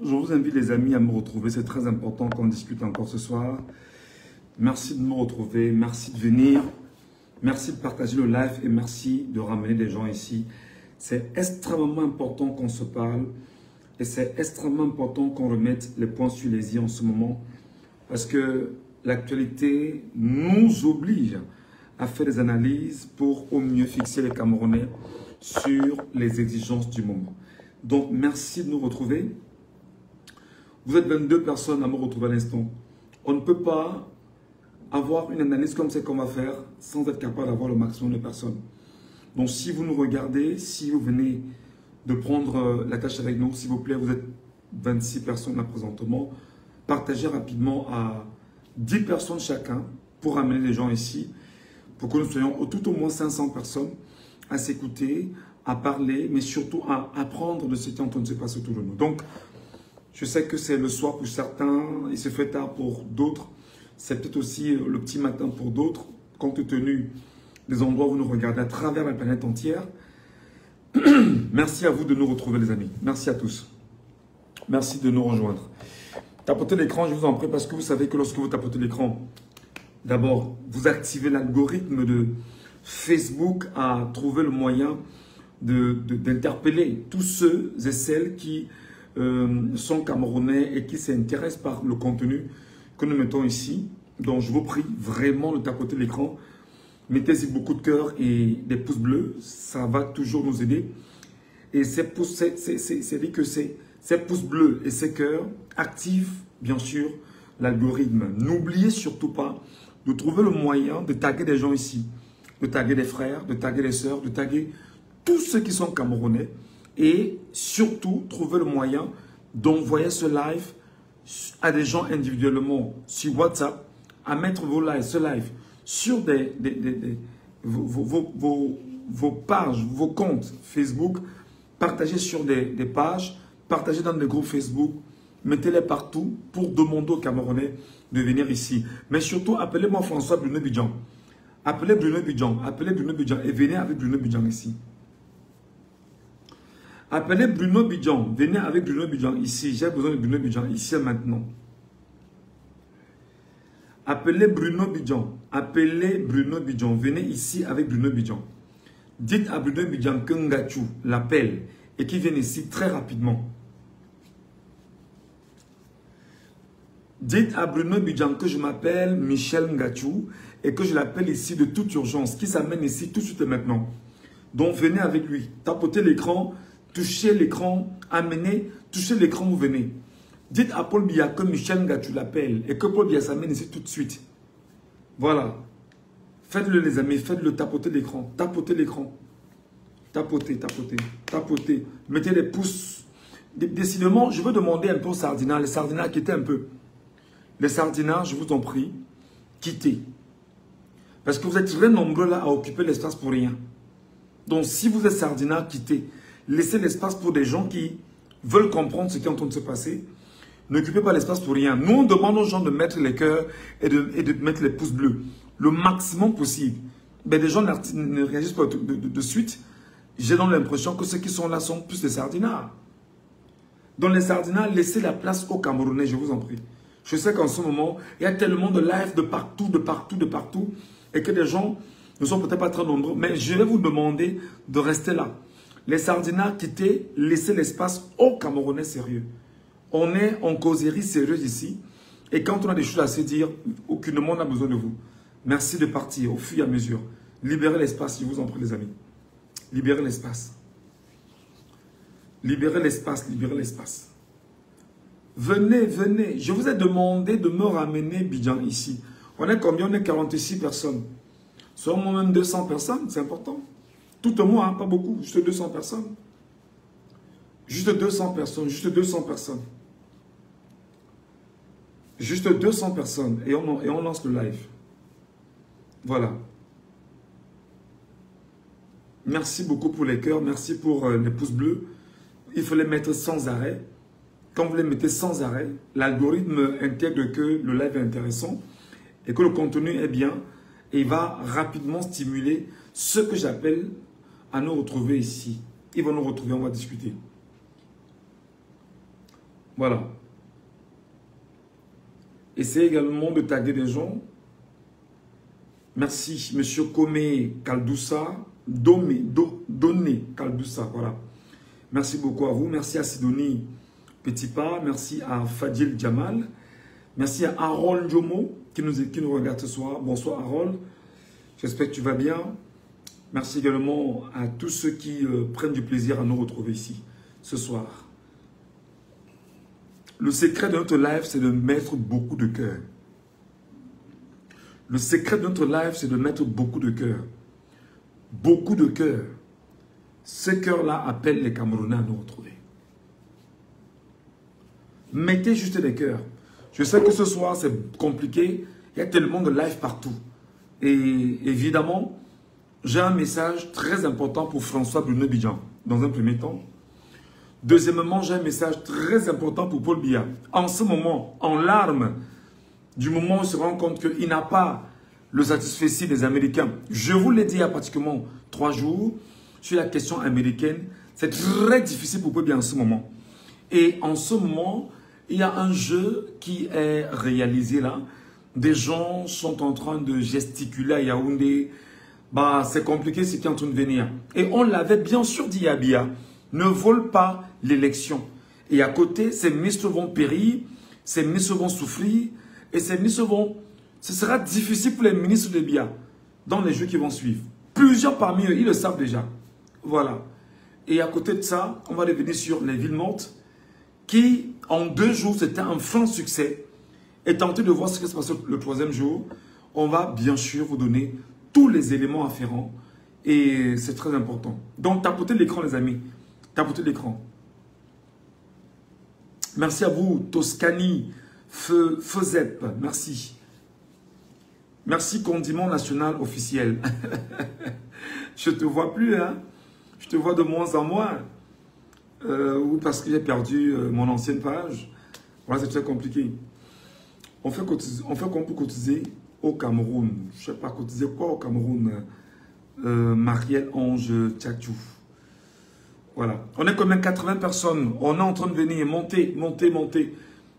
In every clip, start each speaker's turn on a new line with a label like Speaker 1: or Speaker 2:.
Speaker 1: je vous invite les amis à me retrouver. C'est très important qu'on discute encore ce soir. Merci de me retrouver. Merci de venir. Merci de partager le live et merci de ramener des gens ici. C'est extrêmement important qu'on se parle et c'est extrêmement important qu'on remette les points sur les i en ce moment parce que l'actualité nous oblige à faire des analyses pour au mieux fixer les Camerounais sur les exigences du moment. Donc, merci de nous retrouver. Vous êtes 22 personnes à me retrouver à l'instant. On ne peut pas avoir une analyse comme celle qu'on va faire sans être capable d'avoir le maximum de personnes. Donc, si vous nous regardez, si vous venez de prendre la tâche avec nous, s'il vous plaît, vous êtes 26 personnes là présentement, partagez rapidement à 10 personnes chacun pour amener les gens ici, pour que nous soyons tout au moins 500 personnes à s'écouter, à parler, mais surtout à apprendre de ce qui est en train de se passer autour de nous. Donc, je sais que c'est le soir pour certains, il se fait tard pour d'autres, c'est peut-être aussi le petit matin pour d'autres, compte tenu des endroits où vous nous regardez à travers la planète entière. Merci à vous de nous retrouver, les amis. Merci à tous. Merci de nous rejoindre. Tapotez l'écran, je vous en prie, parce que vous savez que lorsque vous tapotez l'écran, d'abord, vous activez l'algorithme de Facebook à trouver le moyen d'interpeller tous ceux et celles qui sont camerounais et qui s'intéressent par le contenu que nous mettons ici. Donc, je vous prie vraiment de tapoter l'écran. Mettez-y beaucoup de cœur et des pouces bleus. Ça va toujours nous aider. Et ces pouces, c'est-à-dire que ces pouces bleus et ces cœurs activent, bien sûr, l'algorithme. N'oubliez surtout pas de trouver le moyen de taguer des gens ici. De taguer des frères, de taguer des sœurs, de taguer tous ceux qui sont camerounais. Et surtout, trouver le moyen d'envoyer ce live à des gens individuellement sur WhatsApp, à mettre vos lives, ce live sur vos pages, vos comptes Facebook, partagez sur des pages, partagez dans des groupes Facebook, mettez-les partout pour demander aux Camerounais de venir ici. Mais surtout, appelez-moi François Bruno Bidjan. Appelez Bruno Bidjan et venez avec Bruno Bidjan ici. Appelez Bruno Bidjan, venez avec Bruno Bidjan ici. J'ai besoin de Bruno Bidjan ici et maintenant. Appelez Bruno Bidjan, venez ici avec Bruno Bidjan. Dites à Bruno Bidjan que Ngachu l'appelle et qu'il vienne ici très rapidement. Dites à Bruno Bidjan que je m'appelle Michel Ngachu et que je l'appelle ici de toute urgence, qui s'amène ici tout de suite et maintenant. Donc venez avec lui, tapotez l'écran, touchez l'écran, amenez, touchez l'écran, vous venez. Dites à Paul Biya que Michel Ngachu l'appelle et que Paul Biya s'amène ici tout de suite. Voilà. Faites-le les amis, faites-le, tapotez l'écran, tapotez l'écran. Tapotez, tapotez, tapotez. Mettez les pouces. Décidément, je veux demander un peu aux sardinats, les sardinats quittez un peu. Les sardinats, je vous en prie, quittez. Parce que vous êtes très nombreux là à occuper l'espace pour rien. Donc si vous êtes sardinats, quittez. Laissez l'espace pour des gens qui veulent comprendre ce qui est en train de se passer. N'occupez pas l'espace pour rien. Nous, on demande aux gens de mettre les cœurs et de mettre les pouces bleus. Le maximum possible. Mais les gens ne réagissent pas de suite. J'ai donc l'impression que ceux qui sont là sont plus des sardinats. Dans les sardinats, laissez la place aux Camerounais, je vous en prie. Je sais qu'en ce moment, il y a tellement de live de partout, et que les gens ne sont peut-être pas très nombreux. Mais je vais vous demander de rester là. Les sardinats, quittez, laissez l'espace aux Camerounais sérieux. On est en causerie sérieuse ici. Et quand on a des choses à se dire, aucunement n'a besoin de vous. Merci de partir au fur et à mesure. Libérez l'espace, je vous en prie les amis. Libérez l'espace. Libérez l'espace, libérez l'espace. Venez, venez. Je vous ai demandé de me ramener Bidjan ici. On est combien? On est 46 personnes. Sommes même 200 personnes, c'est important. Tout au moins, hein, pas beaucoup, juste 200 personnes. Juste 200 personnes, juste 200 personnes. Juste 200 personnes et on lance le live. Voilà. Merci beaucoup pour les cœurs, merci pour les pouces bleus. Il faut les mettre sans arrêt. Quand vous les mettez sans arrêt, l'algorithme intègre que le live est intéressant et que le contenu est bien et il va rapidement stimuler ce que j'appelle à nous retrouver ici. Ils vont nous retrouver, on va discuter. Voilà. Essayez également de taguer des gens. Merci, Monsieur Komé Kaldoussa. Donné Kaldoussa, voilà. Merci beaucoup à vous. Merci à Sidonie Petitpas. Merci à Fadil Jamal. Merci à Harold Jomo qui nous regarde ce soir. Bonsoir Harold. J'espère que tu vas bien. Merci également à tous ceux qui prennent du plaisir à nous retrouver ici ce soir. Le secret de notre live, c'est de mettre beaucoup de cœur. Le secret de notre live, c'est de mettre beaucoup de cœur. Beaucoup de cœur. Ce cœur-là appelle les Camerounais à nous retrouver. Mettez juste des cœurs. Je sais que ce soir, c'est compliqué. Il y a tellement de live partout. Et évidemment, j'ai un message très important pour François Bruno Bidjan, dans un premier temps. Deuxièmement, j'ai un message très important pour Paul Biya. En ce moment, en larmes, du moment où il se rend compte qu'il n'a pas le satisfait des Américains. Je vous l'ai dit il y a pratiquement 3 jours, sur la question américaine. C'est très difficile pour Paul Biya en ce moment. Et en ce moment, il y a un jeu qui est réalisé là. Des gens sont en train de gesticuler à Yaoundé. Bah, c'est compliqué ce qui est en train de venir. Et on l'avait bien sûr dit à Biya. Ne vole pas l'élection. Et à côté, ces ministres vont périr, ces ministres vont souffrir, et ces ministres vont... Ce sera difficile pour les ministres de Biya dans les jours qui vont suivre. Plusieurs parmi eux, ils le savent déjà. Voilà. Et à côté de ça, on va revenir sur les villes mortes, qui, en 2 jours, c'était un franc succès. Et tenter de voir ce qui se passe le 3e jour, on va bien sûr vous donner tous les éléments afférents. Et c'est très important. Donc, tapotez l'écran, les amis. Tapotez l'écran. Merci à vous, Toscani, Feuzep. Merci. Merci, Condiment National Officiel. Je ne te vois plus, hein. Je te vois de moins en moins. Ou parce que j'ai perdu mon ancienne page. Voilà, c'est très compliqué. On fait qu'on peut cotiser au Cameroun. Je ne sais pas cotiser quoi au Cameroun. Marielle Ange Tchatchou. Voilà. On est quand même 80 personnes. On est en train de venir. Montez, montez, montez.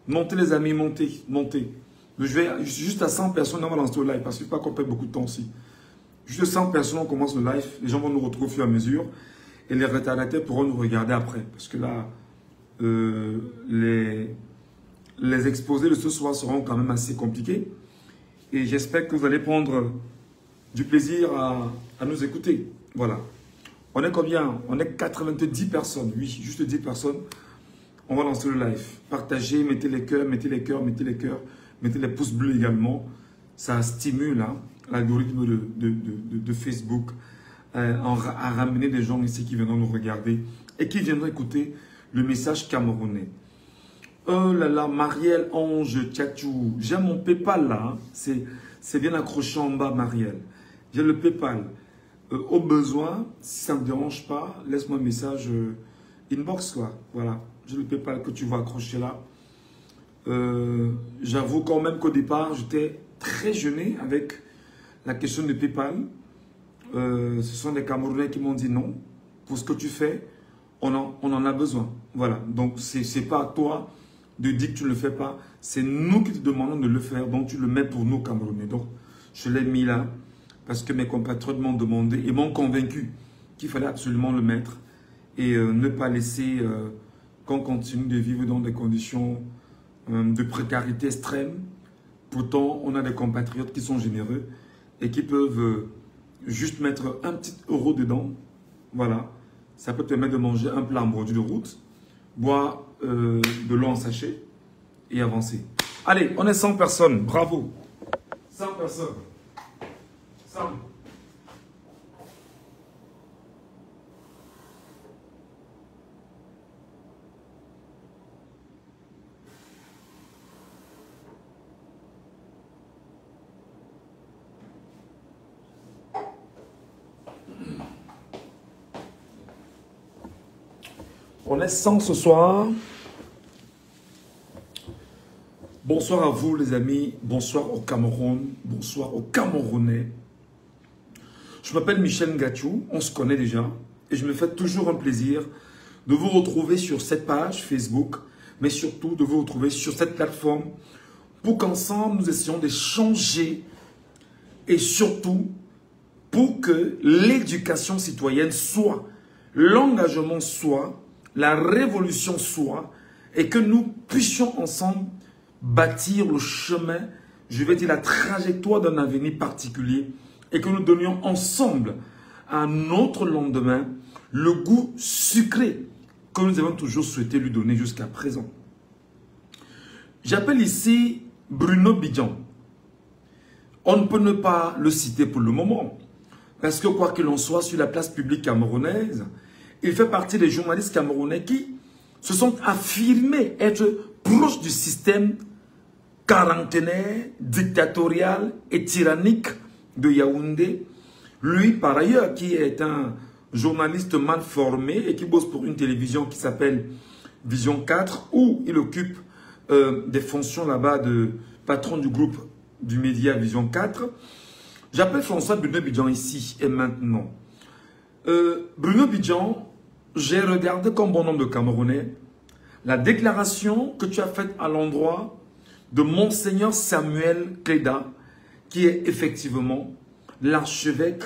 Speaker 1: Montez les amis, montez, montez. Je vais juste à 100 personnes, on va lancer le live parce qu'il ne faut pas qu'on perde beaucoup de temps aussi. Juste 100 personnes, on commence le live. Les gens vont nous retrouver au fur et à mesure. Et les retardataires pourront nous regarder après. Parce que là, les exposés de ce soir seront quand même assez compliqués. Et j'espère que vous allez prendre du plaisir à nous écouter. Voilà. On est combien? On est 90 personnes. Oui, juste 10 personnes. On va lancer le live. Partagez, mettez les cœurs, mettez les cœurs, mettez les cœurs. Mettez les pouces bleus également. Ça stimule hein, l'algorithme de Facebook à ramener des gens ici qui viendront nous regarder et qui viendront écouter le message camerounais. Oh là là, Marielle Ange Tchatchou. J'ai mon PayPal là. Hein. C'est bien accroché en bas, Marielle. J'ai le PayPal. Au besoin, si ça ne me dérange pas, laisse-moi un message inbox quoi. Voilà. J'ai le PayPal que tu vois accroché là. J'avoue quand même qu'au départ, j'étais très gêné avec la question de PayPal. Ce sont des Camerounais qui m'ont dit non. Pour ce que tu fais, on en a besoin. Voilà. Donc, ce n'est pas à toi de dire que tu ne le fais pas. C'est nous qui te demandons de le faire. Donc, tu le mets pour nous, Camerounais. Donc, je l'ai mis là parce que mes compatriotes m'ont demandé et m'ont convaincu qu'il fallait absolument le mettre et ne pas laisser qu'on continue de vivre dans des conditions de précarité extrême. Pourtant, on a des compatriotes qui sont généreux et qui peuvent juste mettre un petit euro dedans. Voilà. Ça peut te permettre de manger un plat en bordure de route, boire de l'eau en sachet et avancer. Allez, on est 100 personnes. Bravo. 100 personnes. 100. On est 100 ce soir. Bonsoir à vous les amis. Bonsoir au Cameroun. Bonsoir aux Camerounais. Je m'appelle Michel Ngachou. On se connaît déjà. Et je me fais toujours un plaisir de vous retrouver sur cette page Facebook. mais surtout de vous retrouver sur cette plateforme pour qu'ensemble nous essayons de changer et surtout pour que l'éducation citoyenne soit, l'engagement soit, la révolution soit et que nous puissions ensemble bâtir le chemin, je vais dire la trajectoire d'un avenir particulier et que nous donnions ensemble à notre lendemain le goût sucré que nous avons toujours souhaité lui donner jusqu'à présent. J'appelle ici Bruno Bidjan. On ne peut ne pas le citer pour le moment, parce que quoi qu'il en soit, sur la place publique camerounaise, il fait partie des journalistes camerounais qui se sont affirmés être proches du système quarantenaire, dictatorial et tyrannique de Yaoundé. Lui, par ailleurs, qui est un journaliste mal formé et qui bosse pour une télévision qui s'appelle Vision 4, où il occupe des fonctions là-bas de patron du groupe du média Vision 4. J'appelle François Bruno Bidjan ici et maintenant. Bruno Bidjan, j'ai regardé comme bon nombre de Camerounais la déclaration que tu as faite à l'endroit de Monseigneur Samuel Cléda, qui est effectivement l'archevêque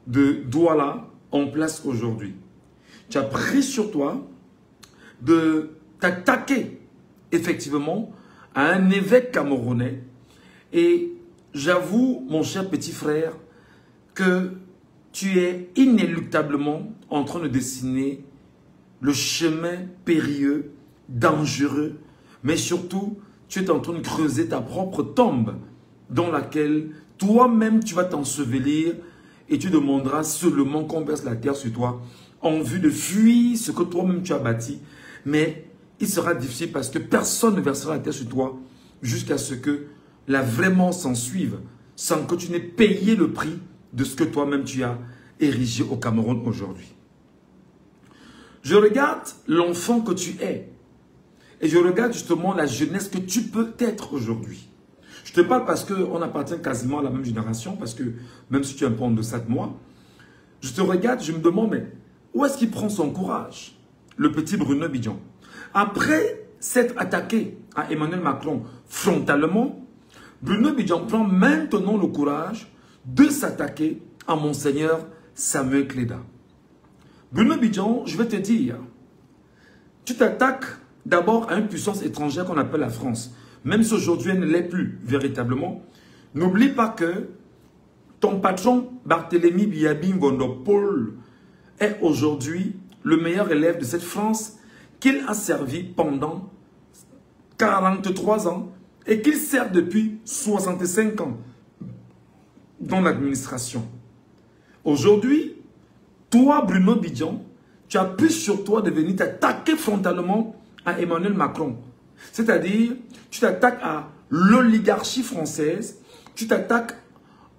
Speaker 1: de Douala en place aujourd'hui. Tu as pris sur toi de t'attaquer effectivement à un évêque camerounais et j'avoue, mon cher petit frère, que tu es inéluctablement en train de dessiner le chemin périlleux, dangereux, mais surtout, tu es en train de creuser ta propre tombe dans laquelle toi-même tu vas t'ensevelir et tu demanderas seulement qu'on verse la terre sur toi en vue de fuir ce que toi-même tu as bâti. Mais il sera difficile parce que personne ne versera la terre sur toi jusqu'à ce que la vraie mort s'en suive sans que tu n'aies payé le prix de ce que toi-même tu as érigé au Cameroun aujourd'hui. Je regarde l'enfant que tu es et je regarde justement la jeunesse que tu peux être aujourd'hui. Je te parle parce qu'on appartient quasiment à la même génération, parce que même si tu es un peu en deçà de moi, je te regarde, je me demande, mais où est-ce qu'il prend son courage, le petit Bruno Bidjan? Après s'être attaqué à Emmanuel Macron frontalement, Bruno Bidjan prend maintenant le courage de s'attaquer à Monseigneur Samuel Cléda. Bruno Bidjan, je vais te dire, tu t'attaques d'abord à une puissance étrangère qu'on appelle la France. Même si aujourd'hui elle ne l'est plus véritablement, n'oublie pas que ton patron Barthélemy Biabi Ngondopol est aujourd'hui le meilleur élève de cette France qu'il a servi pendant 43 ans et qu'il sert depuis 65 ans dans l'administration. Aujourd'hui, toi, Bruno Bidjan, tu as pu sur toi de venir t'attaquer frontalement à Emmanuel Macron. C'est-à-dire, tu t'attaques à l'oligarchie française, tu t'attaques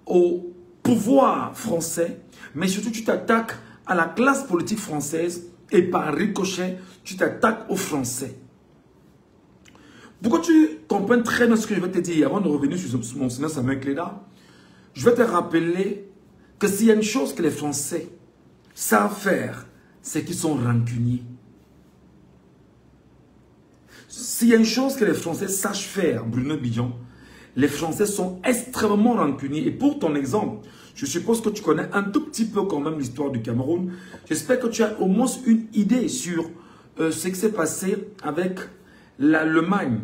Speaker 1: au pouvoir français, mais surtout tu t'attaques à la classe politique française et par ricochet, tu t'attaques aux Français. Pour que tu comprennes très bien ce que je vais te dire, avant de revenir sur Monseigneur Samuel Cléda, je vais te rappeler que s'il y a une chose que les Français savent faire, c'est qu'ils sont rancuniers. S'il y a une chose que les Français sachent faire, Bruno Bidjan, les Français sont extrêmement rancuniers. Et pour ton exemple, je suppose que tu connais un tout petit peu quand même l'histoire du Cameroun. J'espère que tu as au moins une idée sur ce qui s'est passé avec l'Allemagne.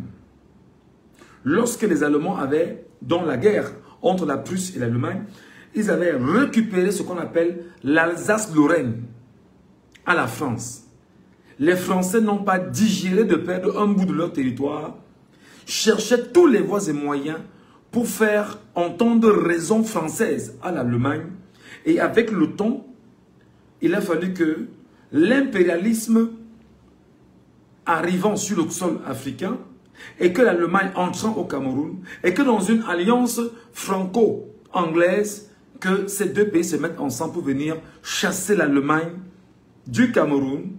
Speaker 1: Lorsque les Allemands avaient, dans la guerre entre la Prusse et l'Allemagne, ils avaient récupéré ce qu'on appelle l'Alsace-Lorraine à la France. Les Français n'ont pas digéré de perdre un bout de leur territoire, cherchaient tous les voies et moyens pour faire entendre raison française à l'Allemagne. Et avec le temps, il a fallu que l'impérialisme arrivant sur le sol africain et que l'Allemagne entrant au Cameroun et que dans une alliance franco-anglaise, que ces deux pays se mettent ensemble pour venir chasser l'Allemagne du Cameroun.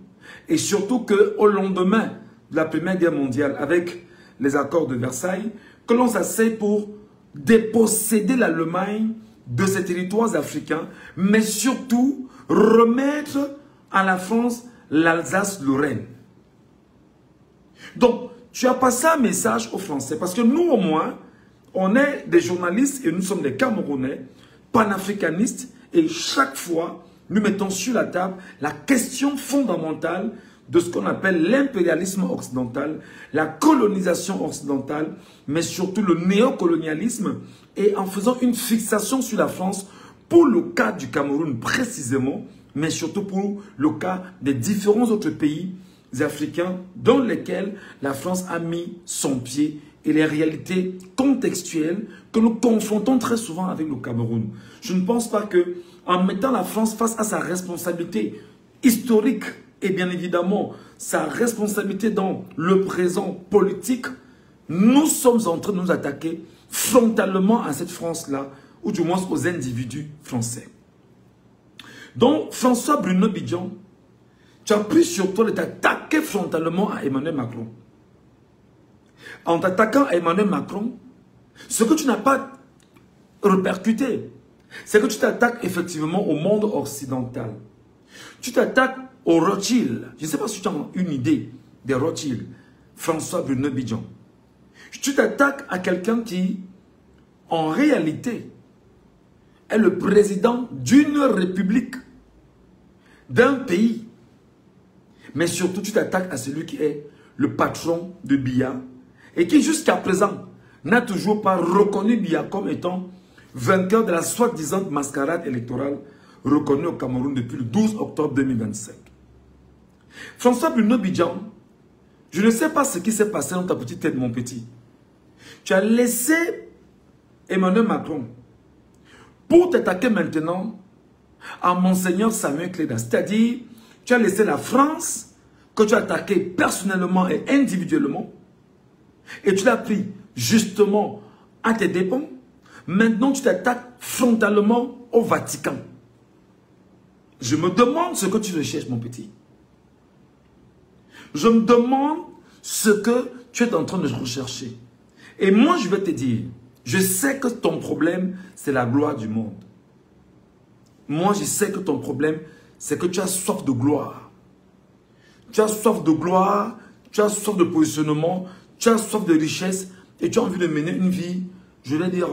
Speaker 1: Et surtout qu'au lendemain de la Première Guerre mondiale, avec les accords de Versailles, que l'on s'asseye pour déposséder l'Allemagne de ses territoires africains, mais surtout remettre à la France l'Alsace-Lorraine. Donc, tu as passé un message aux Français. Parce que nous, au moins, on est des journalistes et nous sommes des Camerounais, panafricanistes. Et chaque fois, nous mettons sur la table la question fondamentale de ce qu'on appelle l'impérialisme occidental, la colonisation occidentale, mais surtout le néocolonialisme, et en faisant une fixation sur la France pour le cas du Cameroun précisément, mais surtout pour le cas des différents autres pays africains dans lesquels la France a mis son pied et les réalités contextuelles que nous confrontons très souvent avec le Cameroun. Je ne pense pas que, en mettant la France face à sa responsabilité historique et bien évidemment sa responsabilité dans le présent politique, nous sommes en train de nous attaquer frontalement à cette France-là, ou du moins aux individus français. Donc, François Bruno Bidjan, tu as pris sur toi de t'attaquer frontalement à Emmanuel Macron. En t'attaquant à Emmanuel Macron, ce que tu n'as pas répercuté, c'est que tu t'attaques effectivement au monde occidental. Tu t'attaques aux Rothschild. Je ne sais pas si tu as une idée des Rothschild. François Bruno Bidjan. Tu t'attaques à quelqu'un qui, en réalité, est le président d'une république, d'un pays. Mais surtout, tu t'attaques à celui qui est le patron de Biya et qui, jusqu'à présent, n'a toujours pas reconnu Biya comme étant vainqueur de la soi-disant mascarade électorale reconnue au Cameroun depuis le 12 octobre 2025. François Bruno Bidjan, je ne sais pas ce qui s'est passé dans ta petite tête, mon petit. Tu as laissé Emmanuel Macron pour t'attaquer maintenant à Monseigneur Samuel Cléda. C'est-à-dire, tu as laissé la France que tu as attaquée personnellement et individuellement et tu l'as pris justement à tes dépens. Maintenant, tu t'attaques frontalement au Vatican. Je me demande ce que tu recherches, mon petit. Je me demande ce que tu es en train de rechercher. Et moi, je vais te dire, je sais que ton problème, c'est la gloire du monde. Moi, je sais que ton problème, c'est que tu as soif de gloire. Tu as soif de gloire, tu as soif de positionnement, tu as soif de richesse et tu as envie de mener une vie, je vais dire,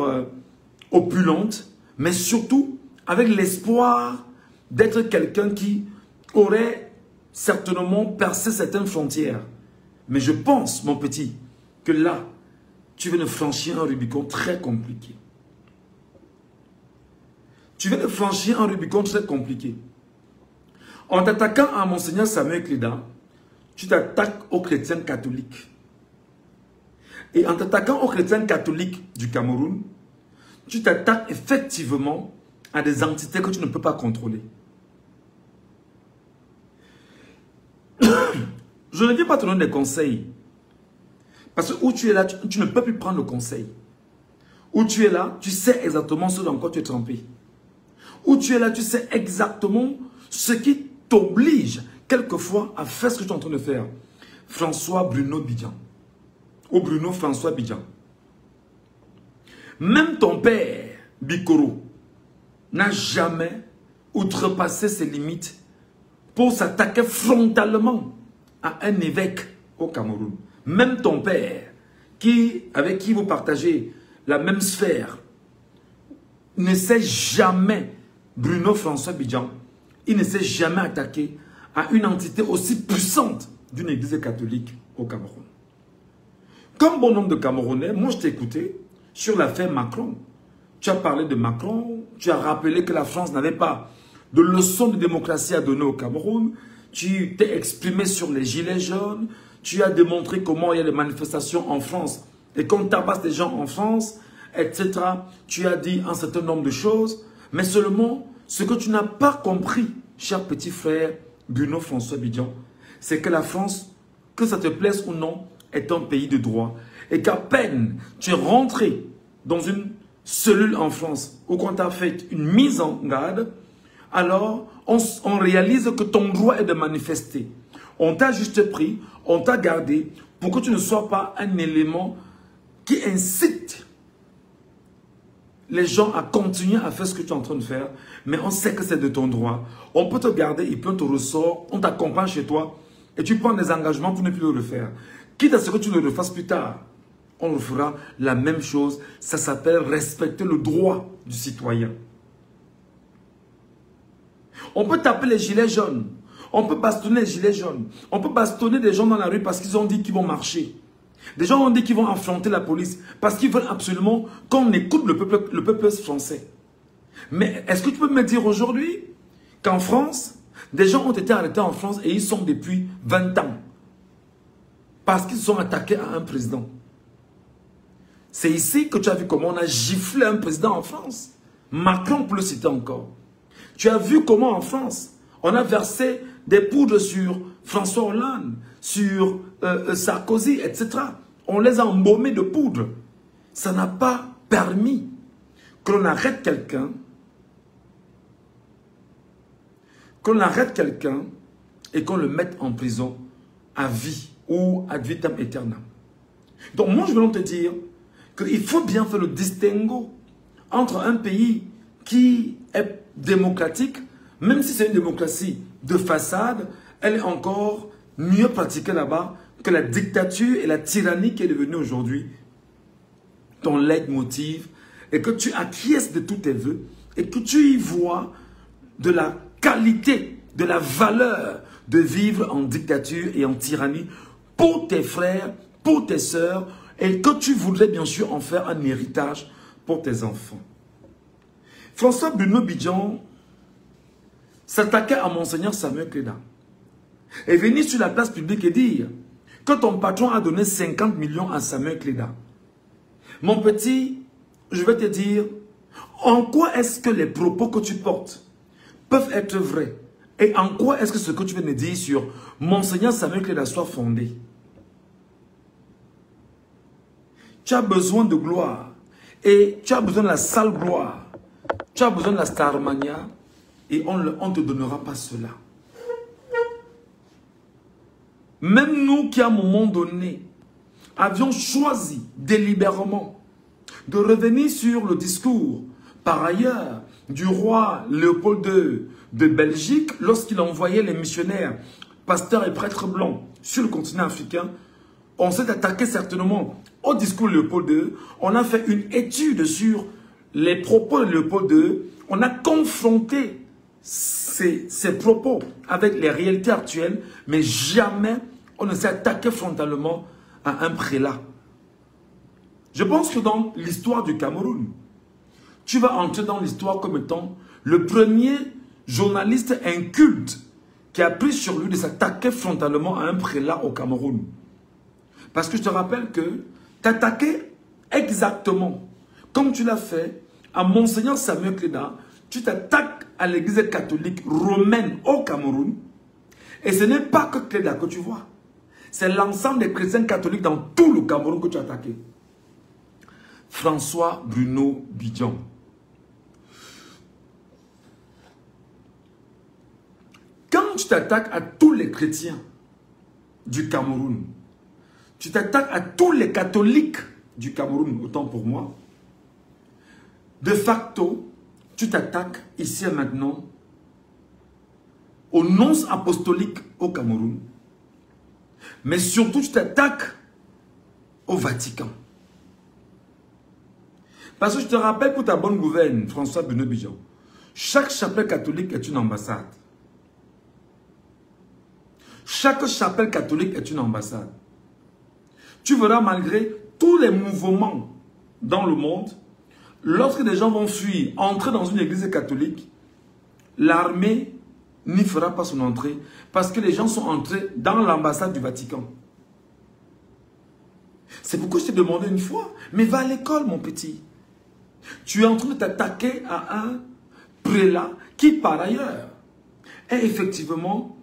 Speaker 1: opulente, mais surtout avec l'espoir d'être quelqu'un qui aurait certainement percé certaines frontières. Mais je pense, mon petit, que là, tu viens de franchir un Rubicon très compliqué. Tu viens de franchir un Rubicon très compliqué. En t'attaquant à Monseigneur Samuel Cléda, tu t'attaques aux chrétiens catholiques. Et en t'attaquant aux chrétiens catholiques du Cameroun, tu t'attaques effectivement à des entités que tu ne peux pas contrôler. Je ne viens pas te donner des conseils. Parce que où tu es là, tu ne peux plus prendre le conseil. Où tu es là, tu sais exactement ce dans quoi tu es trempé. Où tu es là, tu sais exactement ce qui t'oblige quelquefois à faire ce que tu es en train de faire. François Bruno Bidjan. Ou Bruno François Bidjan. Même ton père, Bikoro, n'a jamais outrepassé ses limites pour s'attaquer frontalement à un évêque au Cameroun. Même ton père, avec qui vous partagez la même sphère, ne s'est jamais, Bruno François Bidjan, il ne s'est jamais attaqué à une entité aussi puissante d'une église catholique au Cameroun. Comme bon nombre de Camerounais, moi je t'ai écouté sur l'affaire Macron. Tu as parlé de Macron, tu as rappelé que la France n'avait pas de leçon de démocratie à donner au Cameroun, tu t'es exprimé sur les gilets jaunes, tu as démontré comment il y a des manifestations en France et qu'on tabasse des gens en France, etc. Tu as dit un certain nombre de choses, mais seulement ce que tu n'as pas compris, cher petit frère Bruno François Bidjan, c'est que la France, que ça te plaise ou non, est un pays de droit. Et qu'à peine tu es rentré dans une cellule en France où on t'a fait une mise en garde, alors on réalise que ton droit est de manifester. On t'a juste pris, on t'a gardé pour que tu ne sois pas un élément qui incite les gens à continuer à faire ce que tu es en train de faire. Mais on sait que c'est de ton droit. On peut te garder, il peut te ressort, on t'accompagne chez toi et tu prends des engagements pour ne plus le faire. quitte à ce que tu le refasses plus tard, on refera la même chose. Ça s'appelle respecter le droit du citoyen. On peut taper les gilets jaunes. On peut bastonner les gilets jaunes. On peut bastonner des gens dans la rue parce qu'ils ont dit qu'ils vont marcher. Des gens ont dit qu'ils vont affronter la police parce qu'ils veulent absolument qu'on écoute le peuple français. Mais est-ce que tu peux me dire aujourd'hui qu'en France, des gens ont été arrêtés en France et ils sont depuis 20 ans parce qu'ils sont attaqués à un président? C'est ici que tu as vu comment on a giflé un président en France. Macron peut le citer encore. Tu as vu comment en France, on a versé des poudres sur François Hollande, sur Sarkozy, etc. On les a embaumés de poudre. Ça n'a pas permis que l'on arrête quelqu'un, et qu'on le mette en prison à vie ou ad vitam aeternam. Donc moi je veux te dire qu'il faut bien faire le distinguo entre un pays qui est démocratique, même si c'est une démocratie de façade, elle est encore mieux pratiquée là-bas que la dictature et la tyrannie qui est devenue aujourd'hui ton leitmotiv, et que tu acquiesces de tous tes vœux et que tu y vois de la qualité, de la valeur de vivre en dictature et en tyrannie pour tes frères, pour tes sœurs, et que tu voudrais bien sûr en faire un héritage pour tes enfants. François Bruno Bidjan s'attaquait à Monseigneur Samuel Kleda et venir sur la place publique et dire que ton patron a donné 50 millions à Samuel Kleda. Mon petit, je vais te dire, en quoi est-ce que les propos que tu portes peuvent être vrais? Et en quoi est-ce que ce que tu viens de dire sur Monseigneur Samuel Kleda soit fondé? Tu as besoin de gloire. Et tu as besoin de la sale gloire. Tu as besoin de la Starmania. Et on ne te donnera pas cela. Même nous qui à un moment donné avions choisi délibérément de revenir sur le discours par ailleurs du roi Léopold II de Belgique lorsqu'il envoyait les missionnaires, pasteurs et prêtres blancs sur le continent africain, on s'est attaqué certainement au discours de Léopold II. On a fait une étude sur les propos de Léopold II. On a confronté ces propos avec les réalités actuelles, mais jamais on ne s'est attaqué frontalement à un prélat. Je pense que dans l'histoire du Cameroun, tu vas entrer dans l'histoire comme étant le premier journaliste inculte qui a pris sur lui de s'attaquer frontalement à un prélat au Cameroun. Parce que je te rappelle que t'attaquer exactement comme tu l'as fait à Monseigneur Samuel Kleda, tu t'attaques à l'église catholique romaine au Cameroun, et ce n'est pas que Kleda que tu vois. C'est l'ensemble des chrétiens catholiques dans tout le Cameroun que tu as attaqué. François Bruno Bidjan. Quand tu t'attaques à tous les chrétiens du Cameroun, tu t'attaques à tous les catholiques du Cameroun, autant pour moi, de facto, tu t'attaques ici et maintenant aux nonces apostoliques au Cameroun, mais surtout tu t'attaques au Vatican. Parce que je te rappelle pour ta bonne gouverne, François Bruno Bidjan, chaque chapelle catholique est une ambassade. Chaque chapelle catholique est une ambassade. Tu verras malgré tous les mouvements dans le monde, lorsque des gens vont fuir, entrer dans une église catholique, l'armée n'y fera pas son entrée parce que les gens sont entrés dans l'ambassade du Vatican. C'est pourquoi je t'ai demandé une fois, mais va à l'école mon petit. Tu es en train de t'attaquer à un prélat qui par ailleurs est effectivement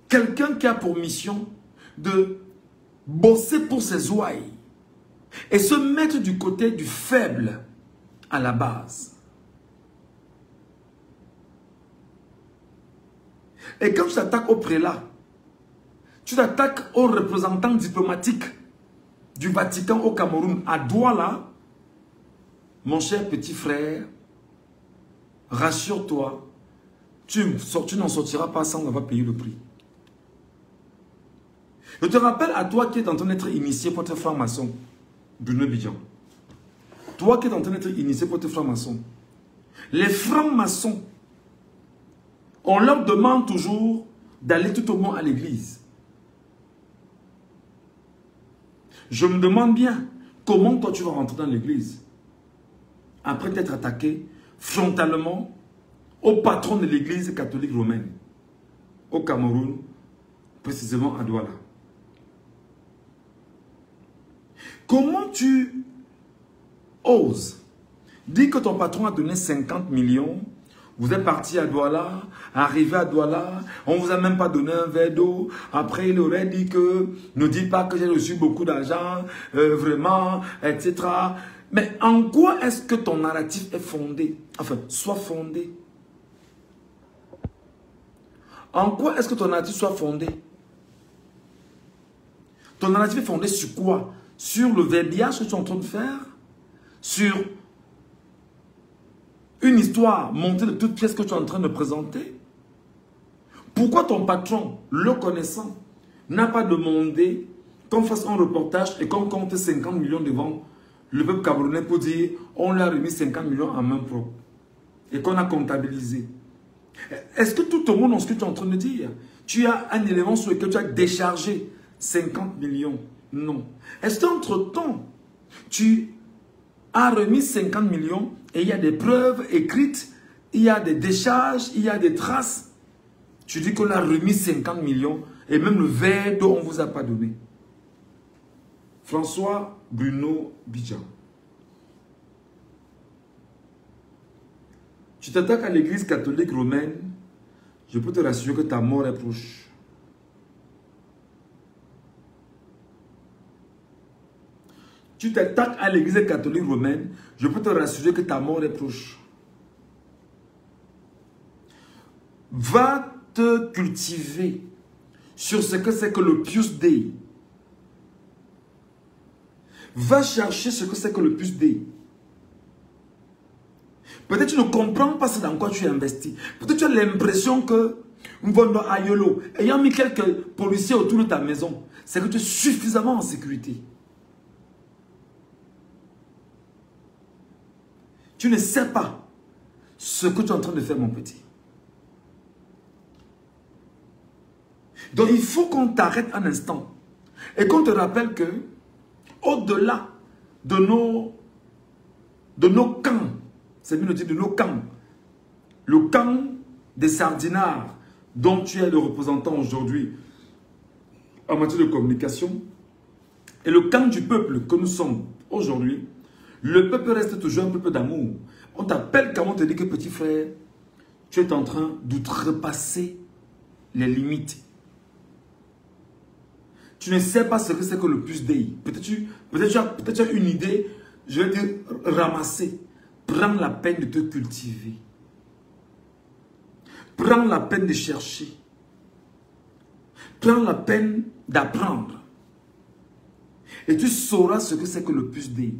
Speaker 1: quelqu'un qui a pour mission de bosser pour ses ouailles et se mettre du côté du faible à la base. Et quand tu t'attaques au prélat, tu t'attaques aux représentants diplomatiques du Vatican au Cameroun, à Douala, mon cher petit frère, rassure-toi, tu n'en sortiras pas sans avoir payé le prix. Je te rappelle à toi qui es en train d'être initié pour être franc-maçon, Bruno Bidjan. Toi qui es en train d'être initié pour être franc-maçon. Les francs-maçons, on leur demande toujours d'aller tout au moins à l'église. Je me demande bien, comment toi tu vas rentrer dans l'église après t'être attaqué frontalement au patron de l'église catholique romaine, au Cameroun, précisément à Douala. Comment tu oses dire que ton patron a donné 50 millions, vous êtes parti à Douala, arrivé à Douala, on ne vous a même pas donné un verre d'eau, après il aurait dit que ne dis pas que j'ai reçu beaucoup d'argent, vraiment, etc. Mais en quoi est-ce que ton narratif est fondé? Enfin, soit fondé. En quoi est-ce que ton narratif soit fondé? Ton narratif est fondé sur quoi? Sur le verbiage que tu es en train de faire? Sur une histoire montée de toutes pièces que tu es en train de présenter? Pourquoi ton patron, le connaissant, n'a pas demandé qu'on fasse un reportage et qu'on compte 50 millions devant le peuple camerounais pour dire on lui a remis 50 millions en main propre et qu'on a comptabilisé? Est-ce que tout le monde dans ce que tu es en train de dire, tu as un élément sur lequel tu as déchargé 50 millions? Non. Est-ce qu'entre-temps, tu as remis 50 millions et il y a des preuves écrites, il y a des décharges, il y a des traces? Tu dis qu'on a remis 50 millions et même le verre d'eau, on ne vous a pas donné. François Bruno Bidjan. Tu t'attaques à l'église catholique romaine, je peux te rassurer que ta mort est proche. Tu t'attaques à l'église catholique romaine, je peux te rassurer que ta mort est proche. Va te cultiver sur ce que c'est que le Pius Dei. Va chercher ce que c'est que le Pius Dei. Peut-être tu ne comprends pas ce dans quoi tu es investi. Peut-être tu as l'impression que Mvondo Ayolo, ayant mis quelques policiers autour de ta maison, c'est que tu es suffisamment en sécurité. Tu ne sais pas ce que tu es en train de faire, mon petit. Donc il faut qu'on t'arrête un instant et qu'on te rappelle que au-delà de nos camps, c'est mieux de dire de nos camps, le camp des sardinards dont tu es le représentant aujourd'hui en matière de communication et le camp du peuple que nous sommes aujourd'hui, le peuple reste toujours un peuple d'amour. On t'appelle quand on te dit que petit frère, tu es en train d'outrepasser les limites. Tu ne sais pas ce que c'est que le Pius Dei. Peut-être tu as une idée, je vais dire ramasser. Prends la peine de te cultiver. Prends la peine de chercher. Prends la peine d'apprendre. Et tu sauras ce que c'est que le Pius Dei.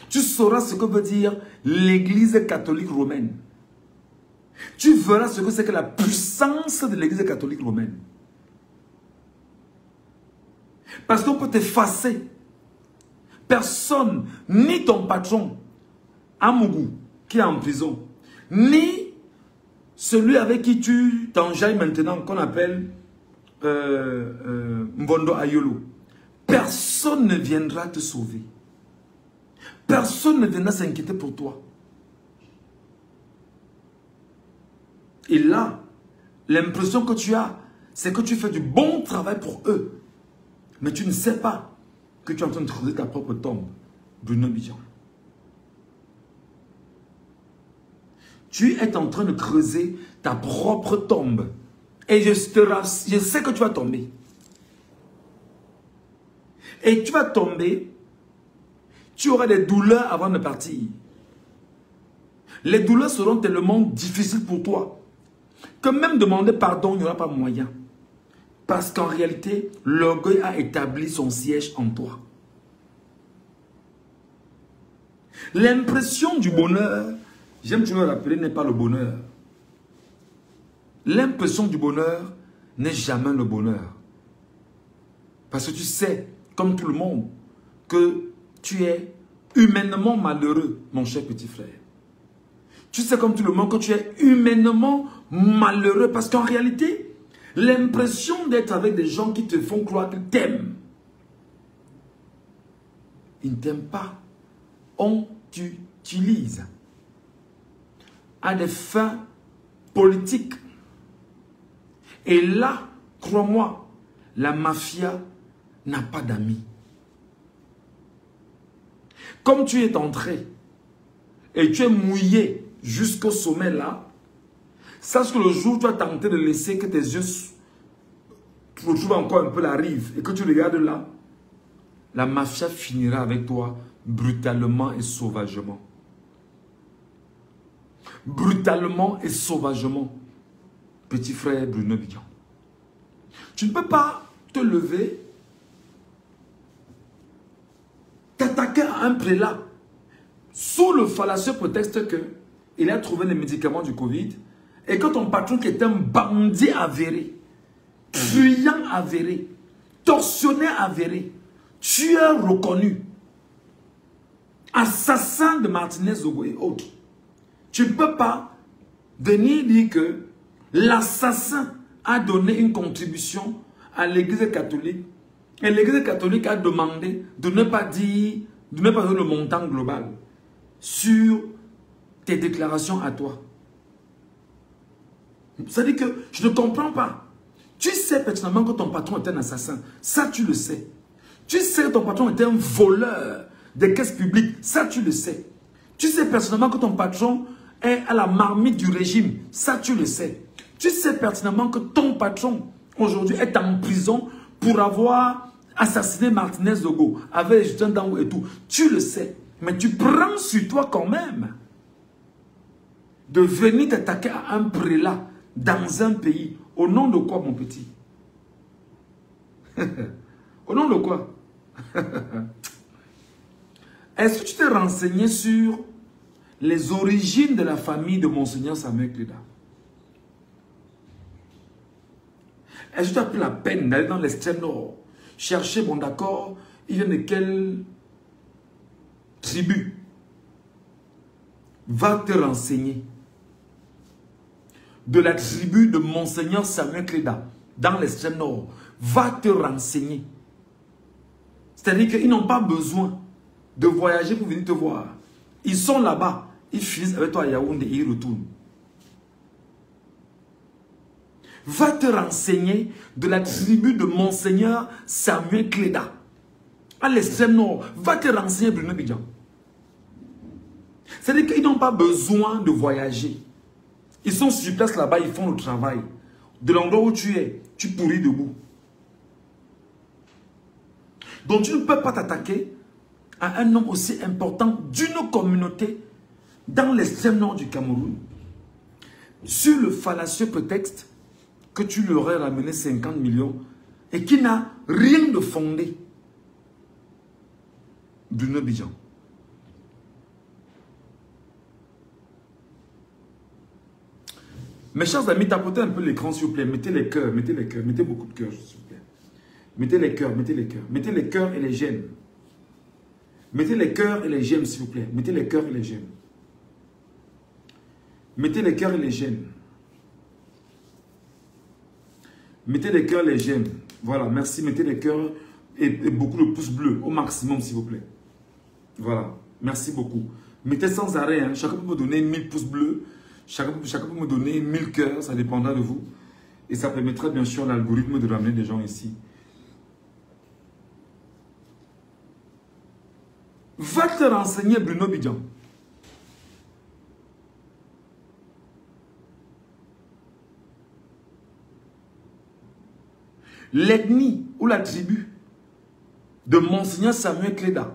Speaker 1: Tu sauras ce que veut dire l'église catholique romaine. Tu verras ce que c'est que la puissance de l'église catholique romaine. Parce qu'on peut t'effacer. Personne, ni ton patron, Amougou, qui est en prison, ni celui avec qui tu t'enjailles maintenant, qu'on appelle Mvondo Ayolo. Personne ne viendra te sauver. Personne ne viendra s'inquiéter pour toi. Et là, l'impression que tu as, c'est que tu fais du bon travail pour eux. Mais tu ne sais pas que tu es en train de creuser ta propre tombe. Bruno Bidjan. Tu es en train de creuser ta propre tombe. Et je sais que tu vas tomber. Et tu vas tomber, tu auras des douleurs avant de partir. Les douleurs seront tellement difficiles pour toi que même demander pardon, il n'y aura pas moyen. Parce qu'en réalité, l'orgueil a établi son siège en toi. L'impression du bonheur, j'aime toujours le rappeler, n'est pas le bonheur. L'impression du bonheur n'est jamais le bonheur. Parce que tu sais, comme tout le monde, que tu es humainement malheureux, mon cher petit frère. Tu sais comme tout le monde que tu es humainement malheureux parce qu'en réalité, l'impression d'être avec des gens qui te font croire qu'ils t'aiment. Ils ne t'aiment pas. On t'utilise à des fins politiques. Et là, crois-moi, la mafia n'a pas d'amis. Comme tu es entré et tu es mouillé jusqu'au sommet là, sache que le jour où tu as tenté de laisser que tes yeux retrouvent encore un peu la rive et que tu regardes là, la mafia finira avec toi brutalement et sauvagement. Brutalement et sauvagement, petit frère Bruno Bidjan. Tu ne peux pas te lever, t'attaquer à un prélat sous le fallacieux prétexte qu'il a trouvé les médicaments du Covid et que ton patron qui est un bandit avéré, truand avéré, tortionnaire avéré, tueur reconnu, assassin de Martinez Zogo et autres. Tu ne peux pas venir dire que l'assassin a donné une contribution à l'Église catholique et l'Église catholique a demandé de ne pas dire le montant global sur tes déclarations à toi. C'est-à-dire que je ne comprends pas. Tu sais pertinemment que ton patron est un assassin. Ça, tu le sais. Tu sais que ton patron est un voleur des caisses publiques. Ça, tu le sais. Tu sais pertinemment que ton patron est à la marmite du régime. Ça, tu le sais. Tu sais pertinemment que ton patron, aujourd'hui, est en prison pour avoir assassiné Martinez Zogo avec Justin Dango et tout. Tu le sais. Mais tu prends sur toi quand même de venir t'attaquer à un prélat dans un pays. Au nom de quoi, mon petit? Au nom de quoi? Est-ce que tu t'es renseigné sur les origines de la famille de Monseigneur Samuel Cléda? Est-ce que tu as pris la peine d'aller dans l'extrême nord, chercher, bon d'accord, il vient de quelle tribu? Va te renseigner. De la tribu de Monseigneur Samuel Cléda, dans l'extrême nord. Va te renseigner. C'est-à-dire qu'ils n'ont pas besoin de voyager pour venir te voir. Ils sont là-bas. Ils finissent avec toi à Yaoundé et ils retournent. Va te renseigner de la tribu de Monseigneur Samuel Cléda. À l'extrême nord. Va te renseigner, Bruno Bidjan. C'est-à-dire qu'ils n'ont pas besoin de voyager. Ils sont sur place là-bas, ils font le travail. De l'endroit où tu es, tu pourris debout. Donc tu ne peux pas t'attaquer à un homme aussi important d'une communauté dans l'extrême nord du Cameroun sur le fallacieux prétexte que tu lui aurais ramené 50 millions et qui n'a rien de fondé. Bruno Bidjan. Mes chers amis, tapotez un peu l'écran s'il vous plaît. Mettez les cœurs, mettez beaucoup de cœurs s'il vous plaît. Mettez les cœurs, mettez les cœurs. Mettez les cœurs et les j'aime. Mettez les cœurs et les j'aime s'il vous plaît. Mettez les cœurs et les j'aime. Mettez les cœurs et les j'aime. Mettez les cœurs et les j'aime. Voilà, merci. Mettez les cœurs et beaucoup de pouces bleus au maximum s'il vous plaît. Voilà, merci beaucoup. Mettez sans arrêt, hein. Chacun peut me donner 1000 pouces bleus. Chacun peut me donner 1000 cœurs, ça dépendra de vous. Et ça permettra bien sûr à l'algorithme de ramener des gens ici. Va te renseigner, Bruno Bidjan. L'ethnie ou la tribu de Monseigneur Samuel Cléda,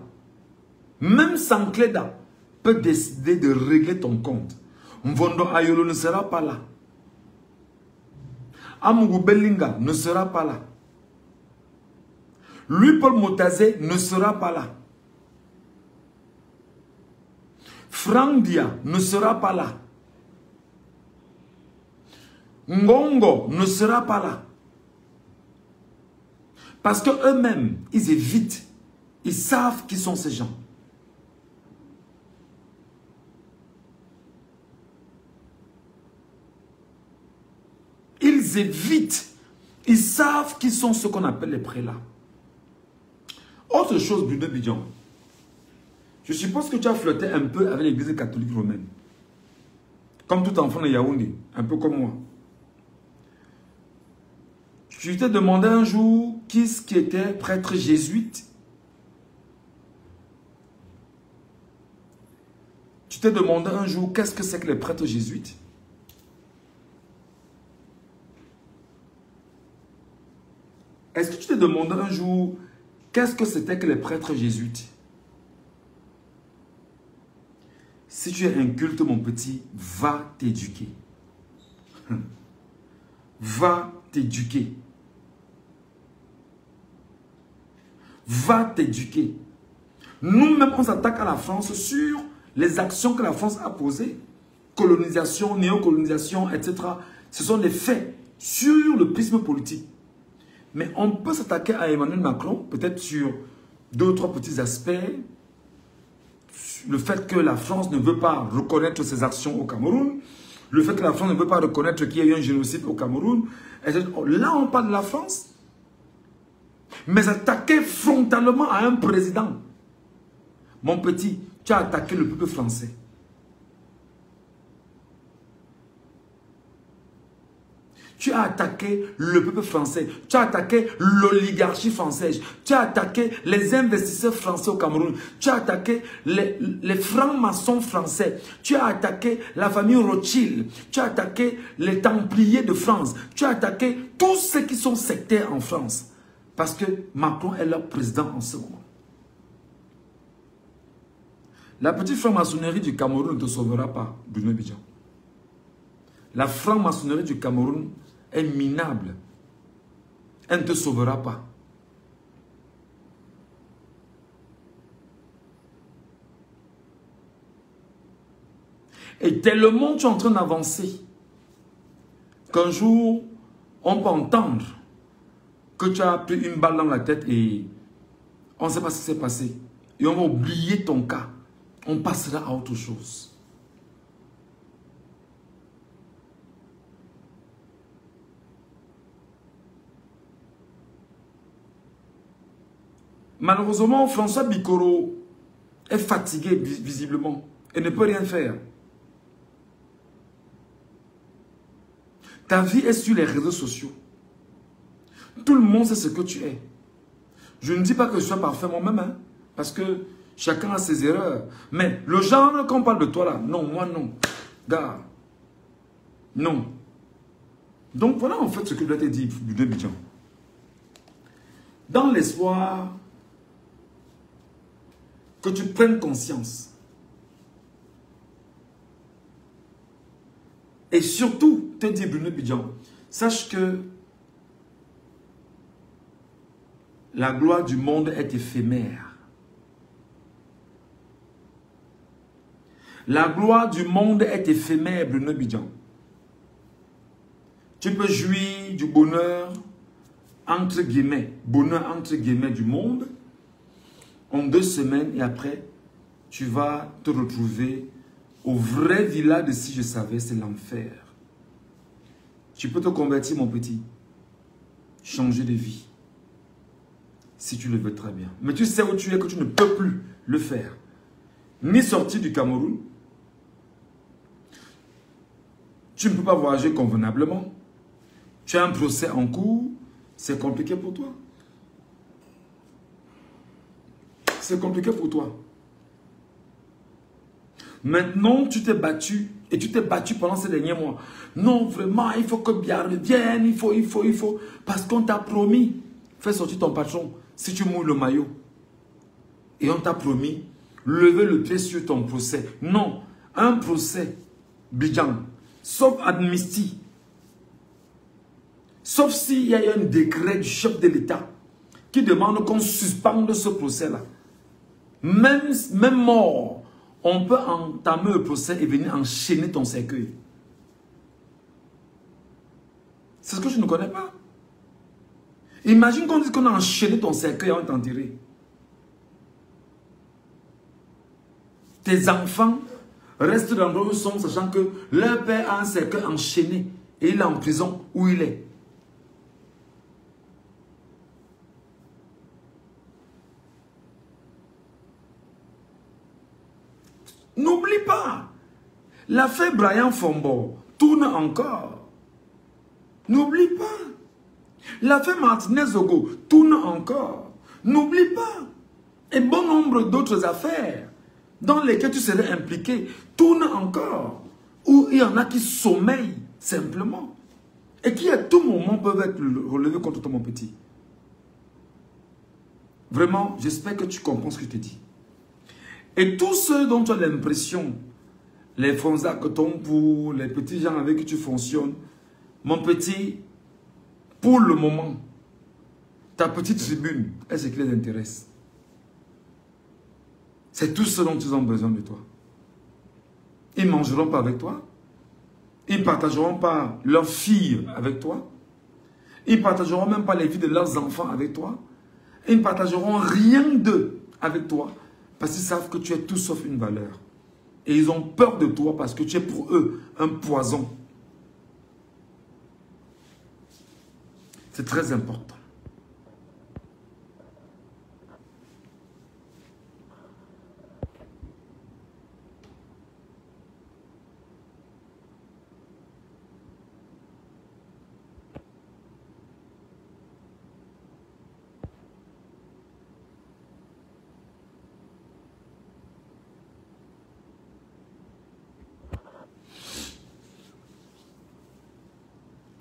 Speaker 1: même sans Cléda, peut décider de régler ton compte. Mvondo Ayolo ne sera pas là. Amougou Bellinga ne sera pas là. Lui, Paul Motazé, ne sera pas là. Frank Dia ne sera pas là. Ngongo ne sera pas là. Parce qu'eux-mêmes, ils évitent. Ils savent qui sont ces gens. Ils évitent. Ils savent qui sont ceux qu'on appelle les prélats. Autre chose, Bruno Bidjan. Je suppose que tu as flirté un peu avec l'église catholique romaine. Comme tout enfant de Yaoundé, un peu comme moi. Tu t'es demandé un jour qui était prêtre jésuite. Tu t'es demandé un jour qu'est-ce que c'est que les prêtres jésuites. Est-ce que tu t'es demandé un jour qu'est-ce que c'était que les prêtres jésuites? Si tu es inculte, mon petit, va t'éduquer. Va t'éduquer. Va t'éduquer. Nous-mêmes, on s'attaque à la France sur les actions que la France a posées. Colonisation, néocolonisation, etc. Ce sont des faits sur le prisme politique. Mais on peut s'attaquer à Emmanuel Macron, peut-être sur 2 ou 3 petits aspects. Le fait que la France ne veut pas reconnaître ses actions au Cameroun. Le fait que la France ne veut pas reconnaître qu'il y a eu un génocide au Cameroun. Là, on parle de la France. Mais attaquer frontalement à un président. Mon petit, tu as attaqué le peuple français. Tu as attaqué le peuple français. Tu as attaqué l'oligarchie française. Tu as attaqué les investisseurs français au Cameroun. Tu as attaqué les francs-maçons français. Tu as attaqué la famille Rothschild. Tu as attaqué les Templiers de France. Tu as attaqué tous ceux qui sont sectaires en France. Parce que Macron est leur président en ce moment. La petite franc-maçonnerie du Cameroun ne te sauvera pas, Bruno Bidjan. La franc-maçonnerie du Cameroun est minable. Elle ne te sauvera pas. Et tellement tu es en train d'avancer qu'un jour, on peut entendre que tu as pris une balle dans la tête et on ne sait pas ce qui s'est passé. Et on va oublier ton cas. On passera à autre chose. Malheureusement, François Bikoro est fatigué visiblement et ne peut rien faire. Ta vie est sur les réseaux sociaux. Tout le monde sait ce que tu es. Je ne dis pas que je sois parfait moi-même, hein, parce que chacun a ses erreurs. Mais le genre qu'on parle de toi là, non, moi non. Gars, non. Donc voilà en fait ce que je dois te dire, Bidjan. Dans l'espoir que tu prennes conscience. Et surtout, te dis Bruno Bidjan, sache que la gloire du monde est éphémère. La gloire du monde est éphémère, Bruno Bidjan. Tu peux jouir du bonheur, entre guillemets, du monde, en 2 semaines, et après, tu vas te retrouver au vrai village de Si Je Savais, c'est l'enfer. Tu peux te convertir, mon petit, changer de vie, si tu le veux très bien. Mais tu sais où tu es, que tu ne peux plus le faire. Ni sortir du Cameroun, tu ne peux pas voyager convenablement, tu as un procès en cours, c'est compliqué pour toi. C'est compliqué pour toi. Maintenant, tu t'es battu. Et tu t'es battu pendant ces derniers mois. Non, vraiment, il faut que Biya revienne. Il faut. Parce qu'on t'a promis. Fais sortir ton patron si tu mouilles le maillot. Et on t'a promis. Lever le pied sur ton procès. Non. Un procès, Bidjan, sauf amnistie. Sauf s'il y a un décret du chef de l'État qui demande qu'on suspende ce procès-là. Même mort, on peut entamer le procès et venir enchaîner ton cercueil. C'est ce que je ne connais pas. Imagine qu'on dit qu'on a enchaîné ton cercueil avant de t'enterrer. Tes enfants restent dans l'endroit où ils sont, sachant que leur père a un cercueil enchaîné et il est en prison où il est. N'oublie pas, l'affaire Brian Fombo tourne encore. N'oublie pas. L'affaire Martinez Ogo tourne encore. N'oublie pas. Et bon nombre d'autres affaires dans lesquelles tu serais impliqué tournent encore. Où il y en a qui sommeillent simplement. Et qui à tout moment peuvent être relevés contre toi, mon petit. Vraiment, j'espère que tu comprends ce que je te dis. Et tous ceux dont tu as l'impression, les Fonzac Tompo, les petits gens avec qui tu fonctionnes, mon petit, pour le moment, ta petite tribune est ce qui les intéresse. C'est tout ce dont ils ont besoin de toi. Ils ne mangeront pas avec toi. Ils ne partageront pas leurs filles avec toi. Ils ne partageront même pas les vies de leurs enfants avec toi. Ils ne partageront rien d'eux avec toi. Parce qu'ils savent que tu es tout sauf une valeur. Et ils ont peur de toi parce que tu es pour eux un poison. C'est très important.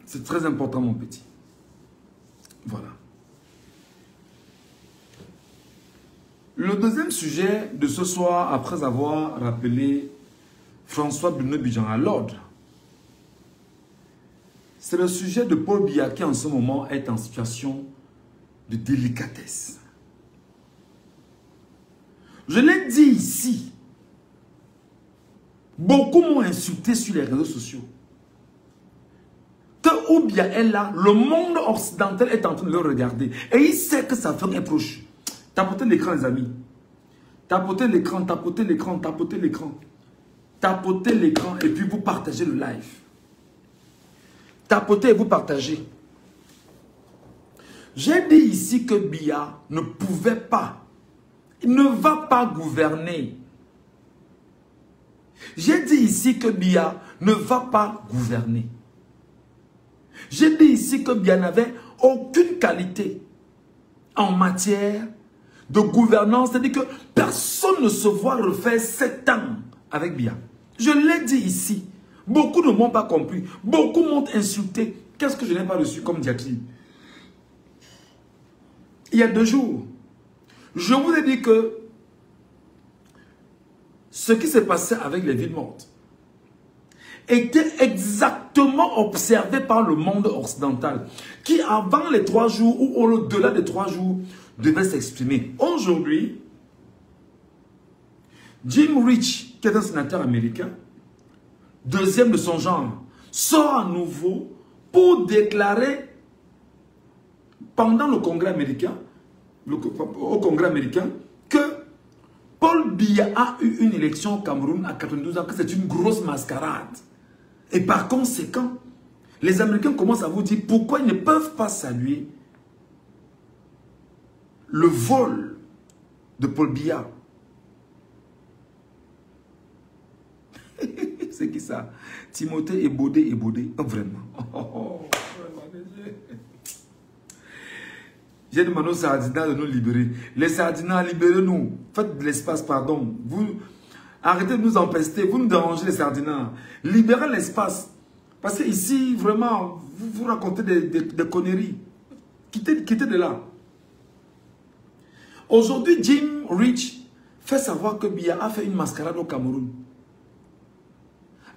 Speaker 1: C'est très important, mon petit. Voilà. Le deuxième sujet de ce soir, après avoir rappelé François Bruno Bidjan à l'ordre, c'est le sujet de Paul Biya qui en ce moment est en situation de délicatesse. Je l'ai dit ici, beaucoup m'ont insulté sur les réseaux sociaux. Que Oubia est là, le monde occidental est en train de le regarder. Et il sait que sa fin est proche. Tapotez l'écran, les amis. Tapotez l'écran, tapotez l'écran, tapotez l'écran. Tapotez l'écran et puis vous partagez le live. Tapotez et vous partagez. J'ai dit ici que Biya ne pouvait pas. Il ne va pas gouverner. J'ai dit ici que Biya ne va pas gouverner. J'ai dit ici que Biya n'avait aucune qualité en matière de gouvernance. C'est-à-dire que personne ne se voit refaire 7 ans avec Biya. Je l'ai dit ici. Beaucoup ne m'ont pas compris. Beaucoup m'ont insulté. Qu'est-ce que je n'ai pas reçu comme diatribe? Il y a 2 jours, je vous ai dit que ce qui s'est passé avec les villes mortes était exactement observé par le monde occidental qui, avant les 3 jours ou au-delà des 3 jours, devait s'exprimer. Aujourd'hui, Jim Rich, qui est un sénateur américain, deuxième de son genre, sort à nouveau pour déclarer pendant le Congrès américain, au Congrès américain, que Paul Biya a eu une élection au Cameroun à 92 ans, que c'est une grosse mascarade. Et par conséquent, les Américains commencent à vous dire pourquoi ils ne peuvent pas saluer le vol de Paul Biya. C'est qui ça? Timothée Ebodé. Oh, vraiment. J'ai demandé aux Sardinats de nous libérer. Les Sardinats, libérez-nous. Faites de l'espace, pardon. Vous, arrêtez de nous empester. Vous nous dérangez, les Sardinats. Libérez l'espace. Parce que ici, vraiment, vous racontez des conneries. Quittez de là. Aujourd'hui, Jim Rich fait savoir que Biya a fait une mascarade au Cameroun.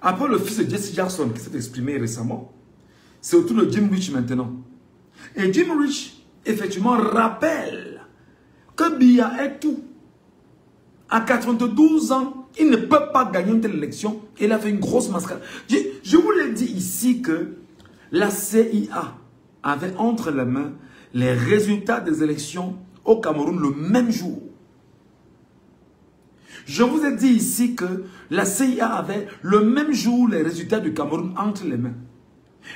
Speaker 1: Après le fils de Jesse Jackson qui s'est exprimé récemment, c'est autour de Jim Rich maintenant. Et Jim Rich, effectivement, rappelle que Biya est tout. À 92 ans, il ne peut pas gagner une telle élection. Il a fait une grosse mascarade. Je vous l'ai dit ici que la CIA avait entre les mains les résultats des élections au Cameroun le même jour. Je vous ai dit ici que la CIA avait le même jour les résultats du Cameroun entre les mains.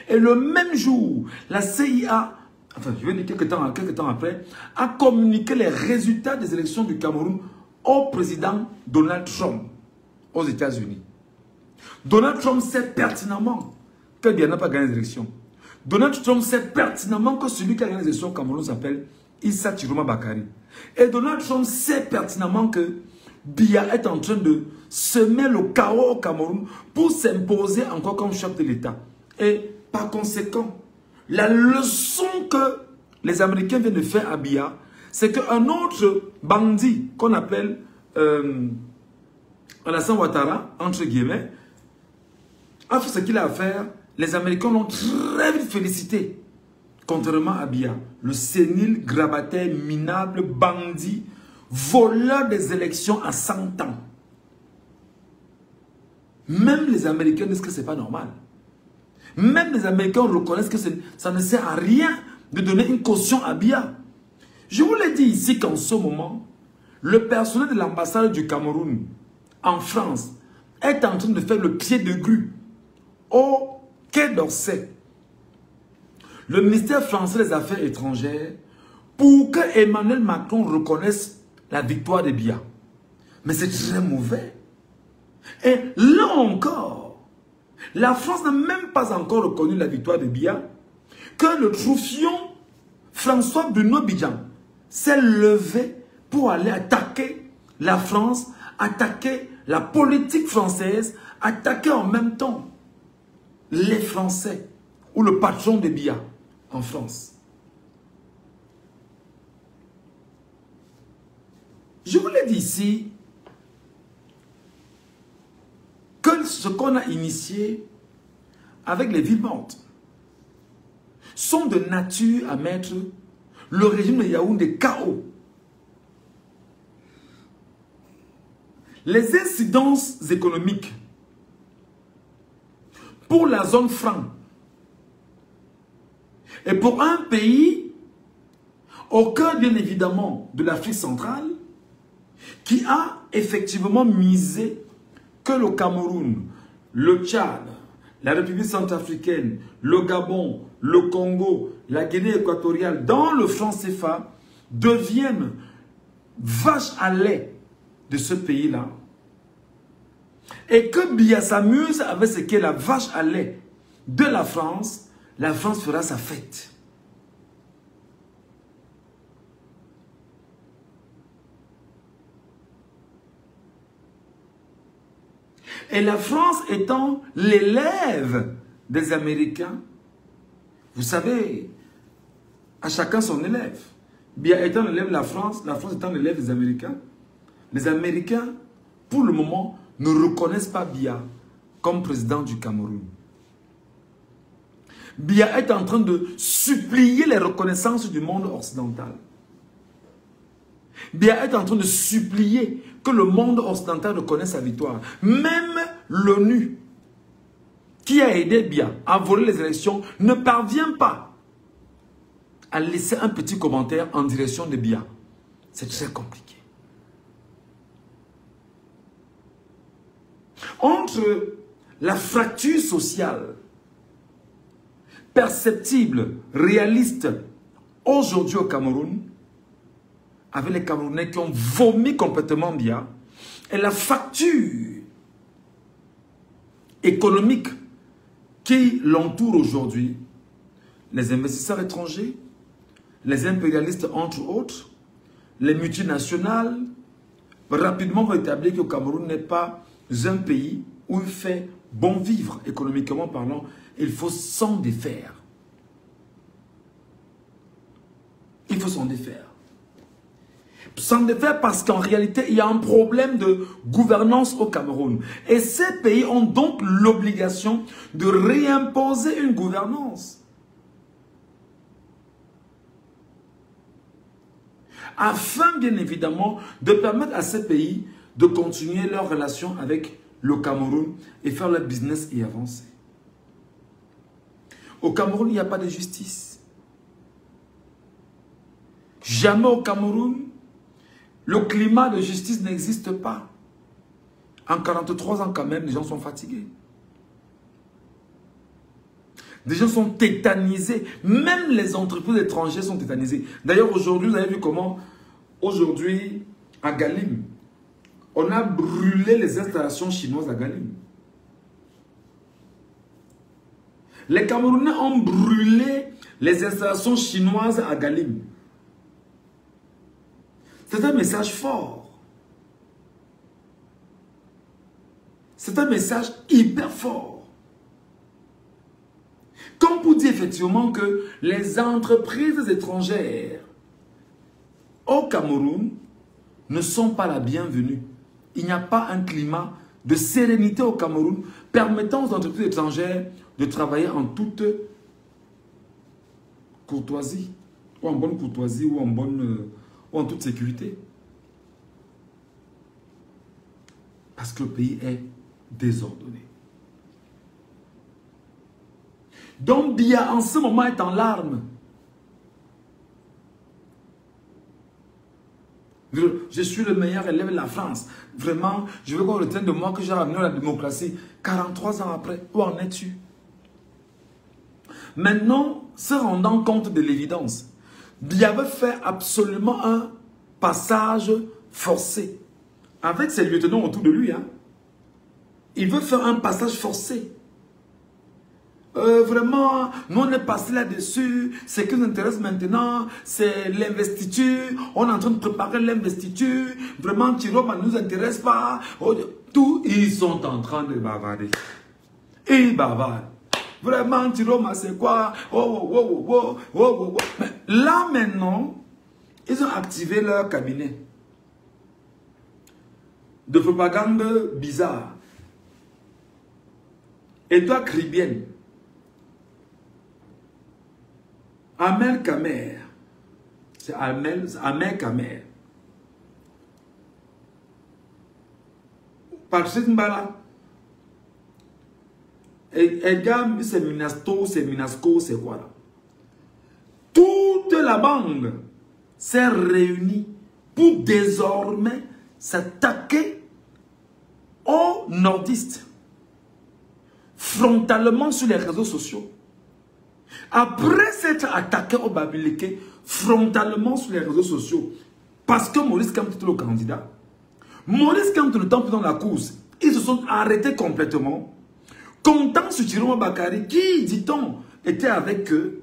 Speaker 1: Et le même jour, la CIA, enfin je vais dire quelques temps après, a communiqué les résultats des élections du Cameroun au président Donald Trump aux États-Unis. Donald Trump sait pertinemment que Biya n'a pas gagné les élections. Donald Trump sait pertinemment que celui qui a gagné les élections au Cameroun s'appelle Issa Chiroma Bakari. Et Donald Trump sait pertinemment que Biya est en train de semer le chaos au Cameroun pour s'imposer encore comme chef de l'État. Et par conséquent, la leçon que les Américains viennent de faire à Biya, c'est qu'un autre bandit qu'on appelle Alassane Ouattara, entre guillemets, a fait ce qu'il a à faire. Les Américains l'ont très vite félicité. Contrairement à Biya, le sénile, grabataire, minable, bandit, voleur des élections à 100 ans. Même les Américains disent que ce n'est pas normal. Même les Américains reconnaissent que ça ne sert à rien de donner une caution à Biya. Je vous l'ai dit ici qu'en ce moment, le personnel de l'ambassade du Cameroun en France est en train de faire le pied de grue au Quai d'Orsay, le ministère français des Affaires étrangères, pour que Emmanuel Macron reconnaisse la victoire de Biya. Mais c'est très mauvais. Et là encore, la France n'a même pas encore reconnu la victoire de Biya, que le troufion François Bruno Bidjan s'est levé pour aller attaquer la France, attaquer la politique française, attaquer en même temps les Français ou le patron de Biya en France. Je vous l'ai dit ici que ce qu'on a initié avec les villes mortes sont de nature à mettre le régime de Yaoundé KO. Les incidences économiques pour la zone franc et pour un pays au cœur bien évidemment de l'Afrique centrale qui a effectivement misé que le Cameroun, le Tchad, la République centrafricaine, le Gabon, le Congo, la Guinée équatoriale dans le franc CFA deviennent vaches à lait de ce pays-là. Et que Biya s'amuse avec ce qu'est la vache à lait de la France fera sa fête. Et la France étant l'élève des Américains, vous savez, à chacun son élève. Biya étant l'élève de la France étant l'élève des Américains. Les Américains, pour le moment, ne reconnaissent pas Biya comme président du Cameroun. Biya est en train de supplier les reconnaissances du monde occidental. Biya est en train de supplier que le monde occidental reconnaisse sa victoire. Même l'ONU, qui a aidé Biya à voler les élections, ne parvient pas à laisser un petit commentaire en direction de Biya. C'est très compliqué. Entre la fracture sociale perceptible, réaliste, aujourd'hui au Cameroun, avec les Camerounais qui ont vomi complètement Biya, et la fracture économique qui l'entoure aujourd'hui, les investisseurs étrangers, les impérialistes entre autres, les multinationales, rapidement vont établir que le Cameroun n'est pas un pays où il fait bon vivre, économiquement parlant. Il faut s'en défaire. Il faut s'en défaire. S'en défaire parce qu'en réalité, il y a un problème de gouvernance au Cameroun. Et ces pays ont donc l'obligation de réimposer une gouvernance. Afin, bien évidemment, de permettre à ces pays de continuer leurs relations avec le Cameroun et faire leur business et avancer. Au Cameroun, il n'y a pas de justice. Jamais au Cameroun, le climat de justice n'existe pas. En 43 ans quand même, les gens sont fatigués. Les gens sont tétanisés. Même les entreprises étrangères sont tétanisées. D'ailleurs, aujourd'hui, vous avez vu comment, aujourd'hui, à Galim, on a brûlé les installations chinoises à Galim. Les Camerounais ont brûlé les installations chinoises à Galim. C'est un message fort. C'est un message hyper fort. Comme pour dire effectivement que les entreprises étrangères au Cameroun ne sont pas la bienvenue. Il n'y a pas un climat de sérénité au Cameroun permettant aux entreprises étrangères de travailler en toute courtoisie, ou en bonne courtoisie, ou en toute sécurité. Parce que le pays est désordonné. Donc Biya en ce moment est en larmes. Je suis le meilleur élève de la France. Vraiment, je veux qu'on retienne de moi que j'ai ramené la démocratie. 43 ans après, où en es-tu? Maintenant, se rendant compte de l'évidence, Biya veut faire absolument un passage forcé. Avec ses lieutenants autour de lui. Hein. Il veut faire un passage forcé. Vraiment, nous on est passé là-dessus. Ce qui nous intéresse maintenant, c'est l'investiture. On est en train de préparer l'investiture. Vraiment, Tiroma ne nous intéresse pas. Tout, ils sont en train de bavarder. Ils bavardent. Vraiment, Tiroma, c'est quoi? Mais là maintenant, ils ont activé leur cabinet de propagande bizarre. Et toi, Kribienne, Amel Kamer, c'est Amel Kamer. Patrick Mbala, Edgar, c'est Minasto, c'est Minasco, c'est quoi là? Toute la bande s'est réunie pour désormais s'attaquer aux nordistes frontalement sur les réseaux sociaux. Après s'être attaqué au Babiliké frontalement sur les réseaux sociaux, parce que Maurice Kamto était le candidat, Maurice Kamto ne temps plus dans la course, ils se sont arrêtés complètement, comptant sur Tiroma Bakari, qui, dit-on, était avec eux,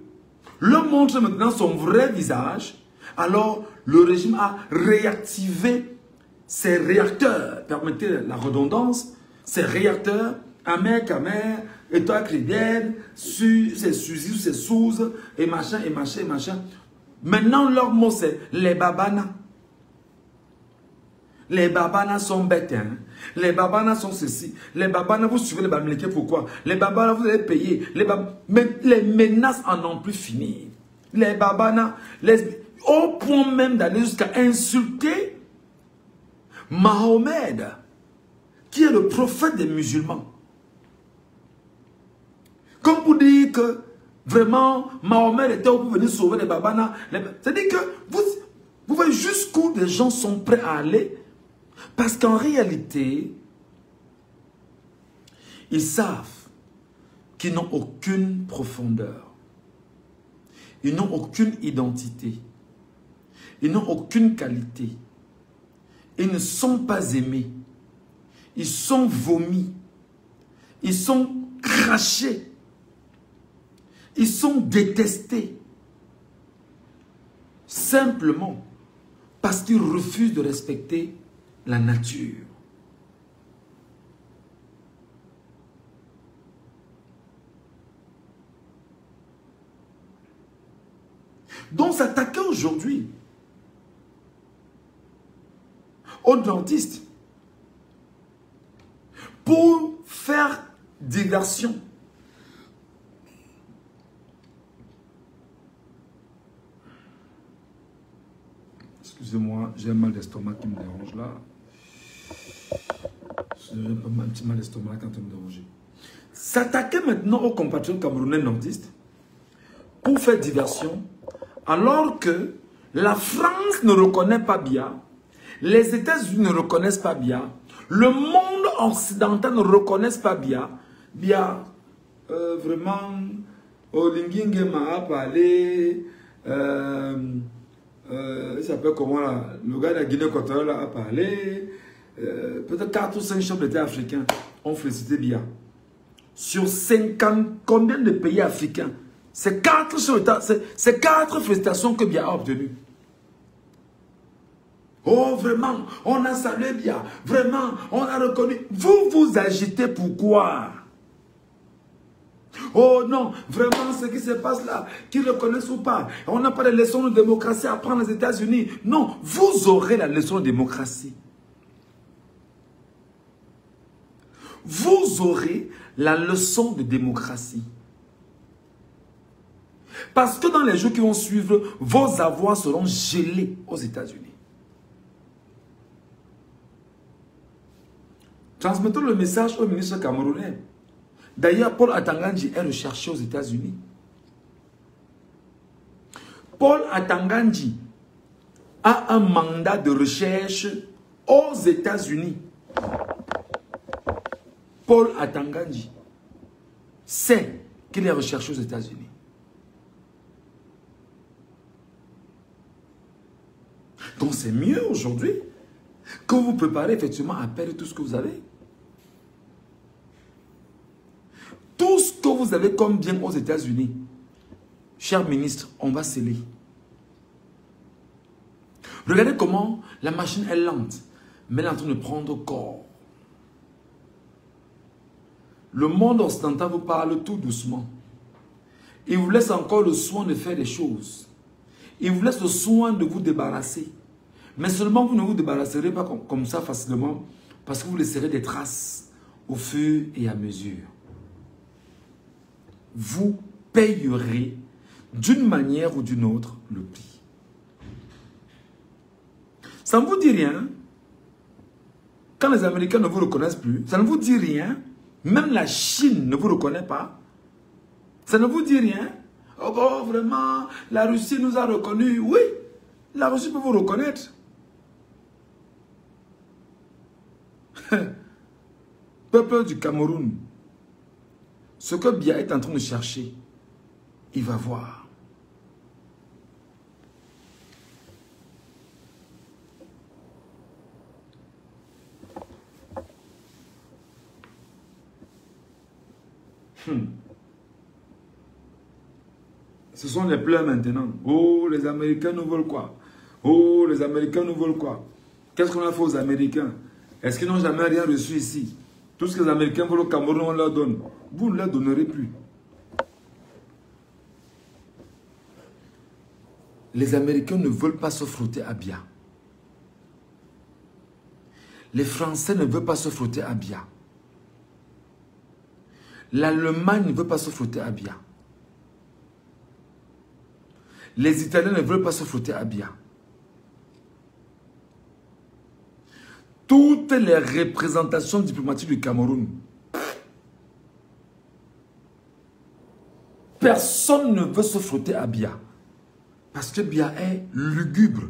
Speaker 1: leur montre maintenant son vrai visage. Alors le régime a réactivé ses réacteurs, permettez la redondance, ses réacteurs, Amer, Kamer, et toi, Kribienne, sur ses suzis, ses souzes, et machin, et machin, et machin. Maintenant, leur mot, c'est les babanas. Les babanas sont bêtes, hein. Les babanas sont ceci. Les babanas, vous suivez les bamléqués, pourquoi? Les babanas, vous allez payer. Mais les menaces en ont plus fini. Les babanas, au point même d'aller jusqu'à insulter Mahomet, qui est le prophète des musulmans. Comme pour dire que vraiment Mahomet était pour venir sauver les babanas. C'est-à-dire que vous voyez jusqu'où les gens sont prêts à aller. Parce qu'en réalité, ils savent qu'ils n'ont aucune profondeur. Ils n'ont aucune identité. Ils n'ont aucune qualité. Ils ne sont pas aimés. Ils sont vomis. Ils sont crachés. Ils sont détestés. Simplement parce qu'ils refusent de respecter la nature. Donc s'attaquer aujourd'hui aux nordistes pour faire diversion. Excusez-moi, j'ai un mal d'estomac qui me dérange là. J'ai un petit mal d'estomac quand il me dérange. S'attaquer maintenant aux compatriotes camerounais nordistes pour faire diversion, alors que La France ne reconnaît pas bien. Les États-Unis ne reconnaissent pas bien. Le monde occidental ne reconnaisse pas bien. Bien, vraiment, Olingingema m'a parlé. Il s'appelle comment là? Le gars de la Guinée-Équatoriale a parlé. Peut-être 4 ou 5 chefs d'État africains ont félicité Biya. Sur 50, combien de pays africains? C'est 4 chefs d'État, c'est 4 félicitations que Biya a obtenues. Oh, vraiment, on a salué Biya. Vraiment, on a reconnu. Vous vous agitez pourquoi? Oh non, vraiment, ce qui se passe là, qu'ils reconnaissent ou pas. On n'a pas de leçon de démocratie à prendre aux États-Unis. Non, vous aurez la leçon de démocratie. Vous aurez la leçon de démocratie. Parce que dans les jours qui vont suivre, vos avoirs seront gelés aux États-Unis. Transmettons le message au ministre camerounais. D'ailleurs, Paul Atangandji est recherché aux États-Unis. Paul Atangandji a un mandat de recherche aux États-Unis. Paul Atangandji sait qu'il est recherché aux États-Unis. Donc c'est mieux aujourd'hui que vous préparez effectivement à perdre tout ce que vous avez. Tout ce que vous avez comme bien aux États-Unis, cher ministre, on va sceller. Regardez comment la machine est lente, mais elle est en train de prendre corps. Le monde occidental vous parle tout doucement. Il vous laisse encore le soin de faire des choses. Il vous laisse le soin de vous débarrasser. Mais seulement vous ne vous débarrasserez pas comme ça facilement, parce que vous laisserez des traces au fur et à mesure. Vous payerez d'une manière ou d'une autre le prix. Ça ne vous dit rien. Quand les Américains ne vous reconnaissent plus, ça ne vous dit rien. Même la Chine ne vous reconnaît pas. Ça ne vous dit rien. Oh, vraiment, la Russie nous a reconnus. Oui, la Russie peut vous reconnaître. Peuple du Cameroun, ce que Biya est en train de chercher, il va voir. Ce sont les pleurs maintenant. Oh, les Américains nous veulent quoi? Oh, les Américains nous veulent quoi? Qu'est-ce qu'on a fait aux Américains? Est-ce qu'ils n'ont jamais rien reçu ici? Tout ce que les Américains veulent au Cameroun, on leur donne. Vous ne leur donnerez plus. Les Américains ne veulent pas se frotter à Biya. Les Français ne veulent pas se frotter à Biya. L'Allemagne ne veut pas se frotter à Biya. Les Italiens ne veulent pas se frotter à Biya. Toutes les représentations diplomatiques du Cameroun, personne ne veut se frotter à Biya. Parce que Biya est lugubre.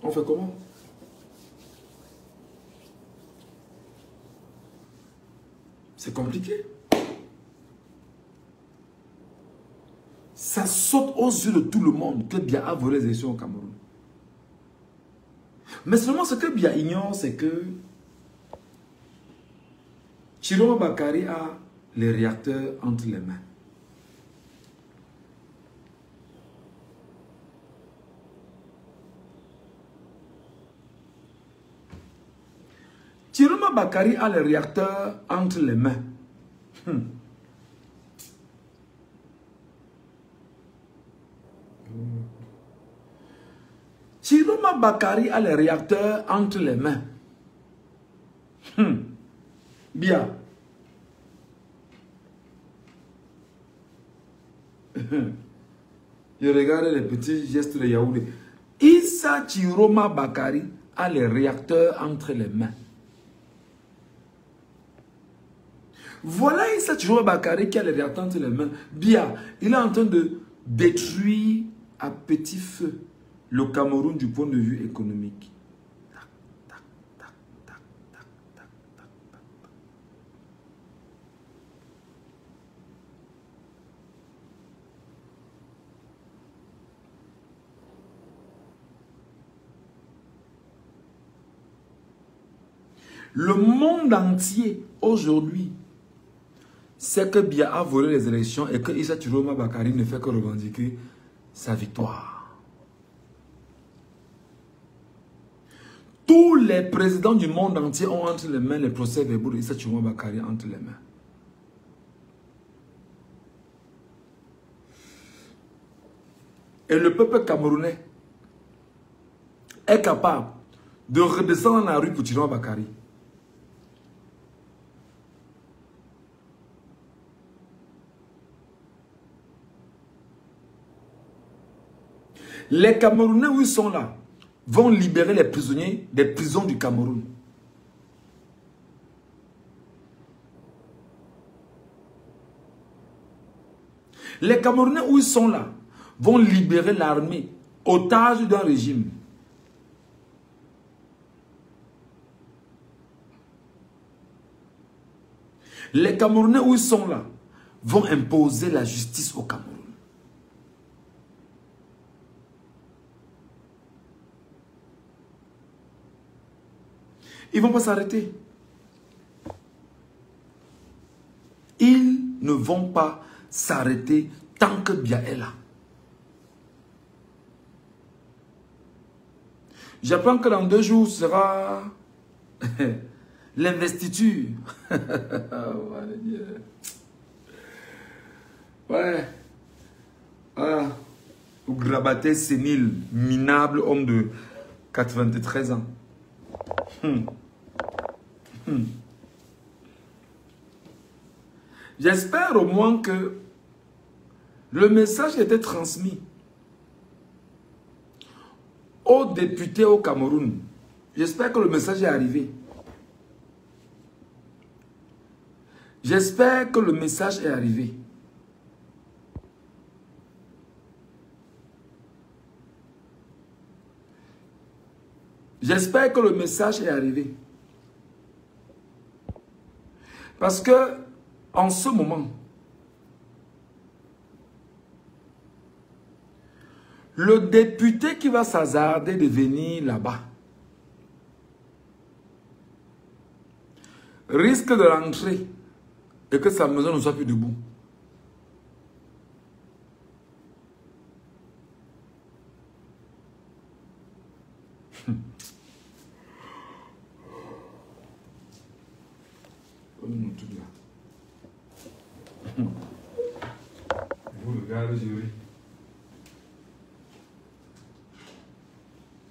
Speaker 1: On fait comment? C'est compliqué. Ça saute aux yeux de tout le monde que Biya a volé les élections au Cameroun. Mais seulement ce que Biya ignore, c'est que Chiroma Bakary a les réacteurs entre les mains. Chiroma Bakary a les réacteurs entre les mains. Chiroma Bakary a les réacteurs entre les mains. Bien. Je regarde les petits gestes de Yaoundé. Issa Chiroma Bakary a les réacteurs entre les mains. Voilà Issa Thilo Bakary qui a les réacteurs entre les mains. Biya, il est en train de détruire à petit feu le Cameroun du point de vue économique. Le monde entier, aujourd'hui, sait que Biya a volé les élections et que Issa Thilo Bakary ne fait que revendiquer sa victoire. Tous les présidents du monde entier ont entre les mains les procès-verbaux de Issa Thilo Bakary entre les mains. Et le peuple camerounais est capable de redescendre dans la rue pour Thilo Bakary. Les Camerounais, où ils sont là, vont libérer les prisonniers des prisons du Cameroun. Les Camerounais, où ils sont là, vont libérer l'armée, otage d'un régime. Les Camerounais, où ils sont là, vont imposer la justice au Cameroun. Ils ne vont pas s'arrêter. Ils ne vont pas s'arrêter tant que Biya est là. J'apprends que dans 2 jours sera l'investiture. Ouais. Voilà. Ou Grabaté sénile, minable homme de 93 ans. J'espère au moins que le message était transmis aux députés au Cameroun. J'espère que le message est arrivé. J'espère que le message est arrivé. J'espère que le message est arrivé. Parce que, en ce moment, le député qui va s'hasarder de venir là-bas risque de rentrer et que sa maison ne soit plus debout. Vous regardez, jury.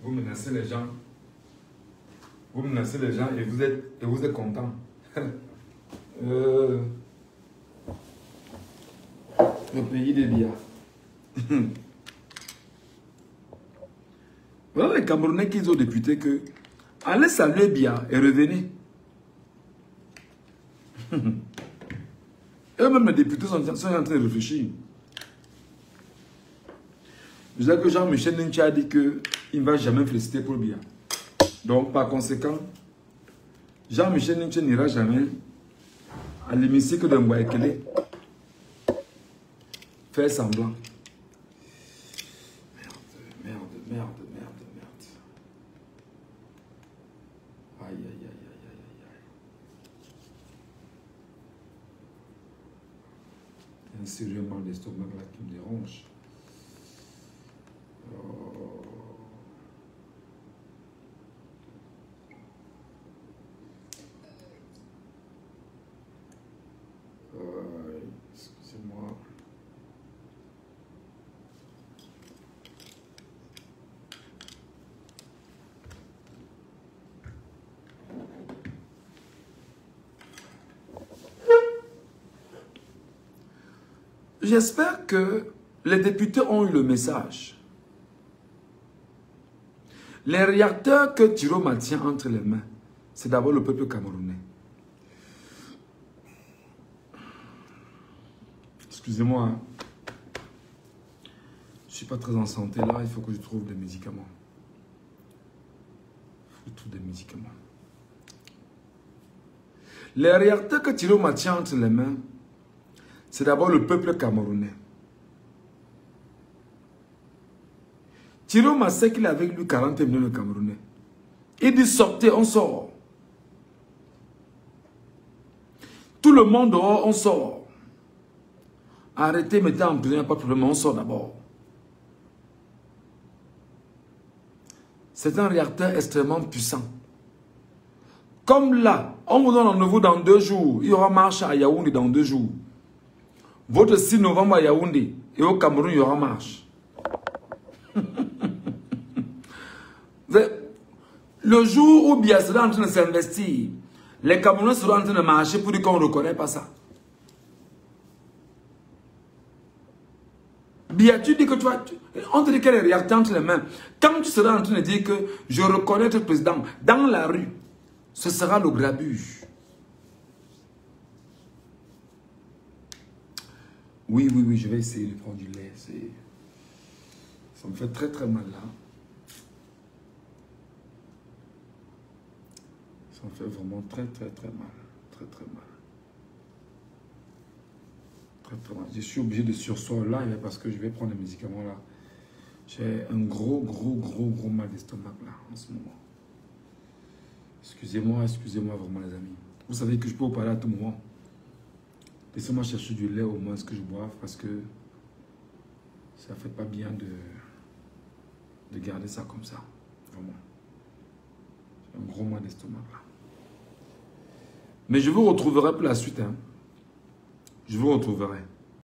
Speaker 1: Vous menacez les gens. Vous menacez les gens et vous êtes content. Le pays des Biya. Voilà les Camerounais qui ont député que allez saluer Biya et revenez. Eux-mêmes les députés sont en train de réfléchir. Je sais que Jean-Michel Ninchi a dit qu'il ne va jamais féliciter pour Biya. Donc par conséquent, Jean-Michel Ninchi n'ira jamais à l'hémicycle de Mboaekele faire semblant. Merde. Aïe. Un sérieux mal d'estomac là qui me dérange. Excusez-moi. J'espère que les députés ont eu le message. Les réacteurs que Thilo maintient entre les mains, c'est d'abord le peuple camerounais. Excusez-moi. Hein. Je ne suis pas très en santé là, il faut que je trouve des médicaments. Il faut que je trouve des médicaments. Les réacteurs que Tiroma tient entre les mains, c'est d'abord le peuple camerounais. Tiroma sait qu'il a avec lui 40 millions de Camerounais. Il dit sortez, on sort. Tout le monde dehors, on sort. Arrêtez, mettez en prison, il n'y a pas de problème, on sort d'abord. C'est un réacteur extrêmement puissant. Comme là, on vous donne rendez-vous dans 2 jours. Il y aura marche à Yaoundé dans 2 jours. Votre 6 novembre à Yaoundé et au Cameroun, il y aura marche. Le jour où Biya sera en train de s'investir, les Camerounais seront en train de marcher pour dire qu'on ne reconnaît pas ça. Biya, tu dis que toi, on te dit qu'elle est réacteur entre les mains. Quand tu seras en train de dire que je reconnais le président dans la rue, ce sera le grabuge. Oui, oui, oui, je vais essayer de prendre du lait. Ça me fait très très mal là. Ça me fait vraiment très très très mal. Très très mal. Très très mal. Je suis obligé de sursoir là parce que je vais prendre les médicaments là. J'ai un gros mal d'estomac là en ce moment. Excusez-moi vraiment les amis. Vous savez que je peux vous parler à tout moment. Laissez-moi chercher du lait au moins ce que je bois parce que ça ne fait pas bien de garder ça comme ça. Vraiment. J'ai un gros mal d'estomac là. Mais je vous retrouverai pour la suite. Hein. Je vous retrouverai.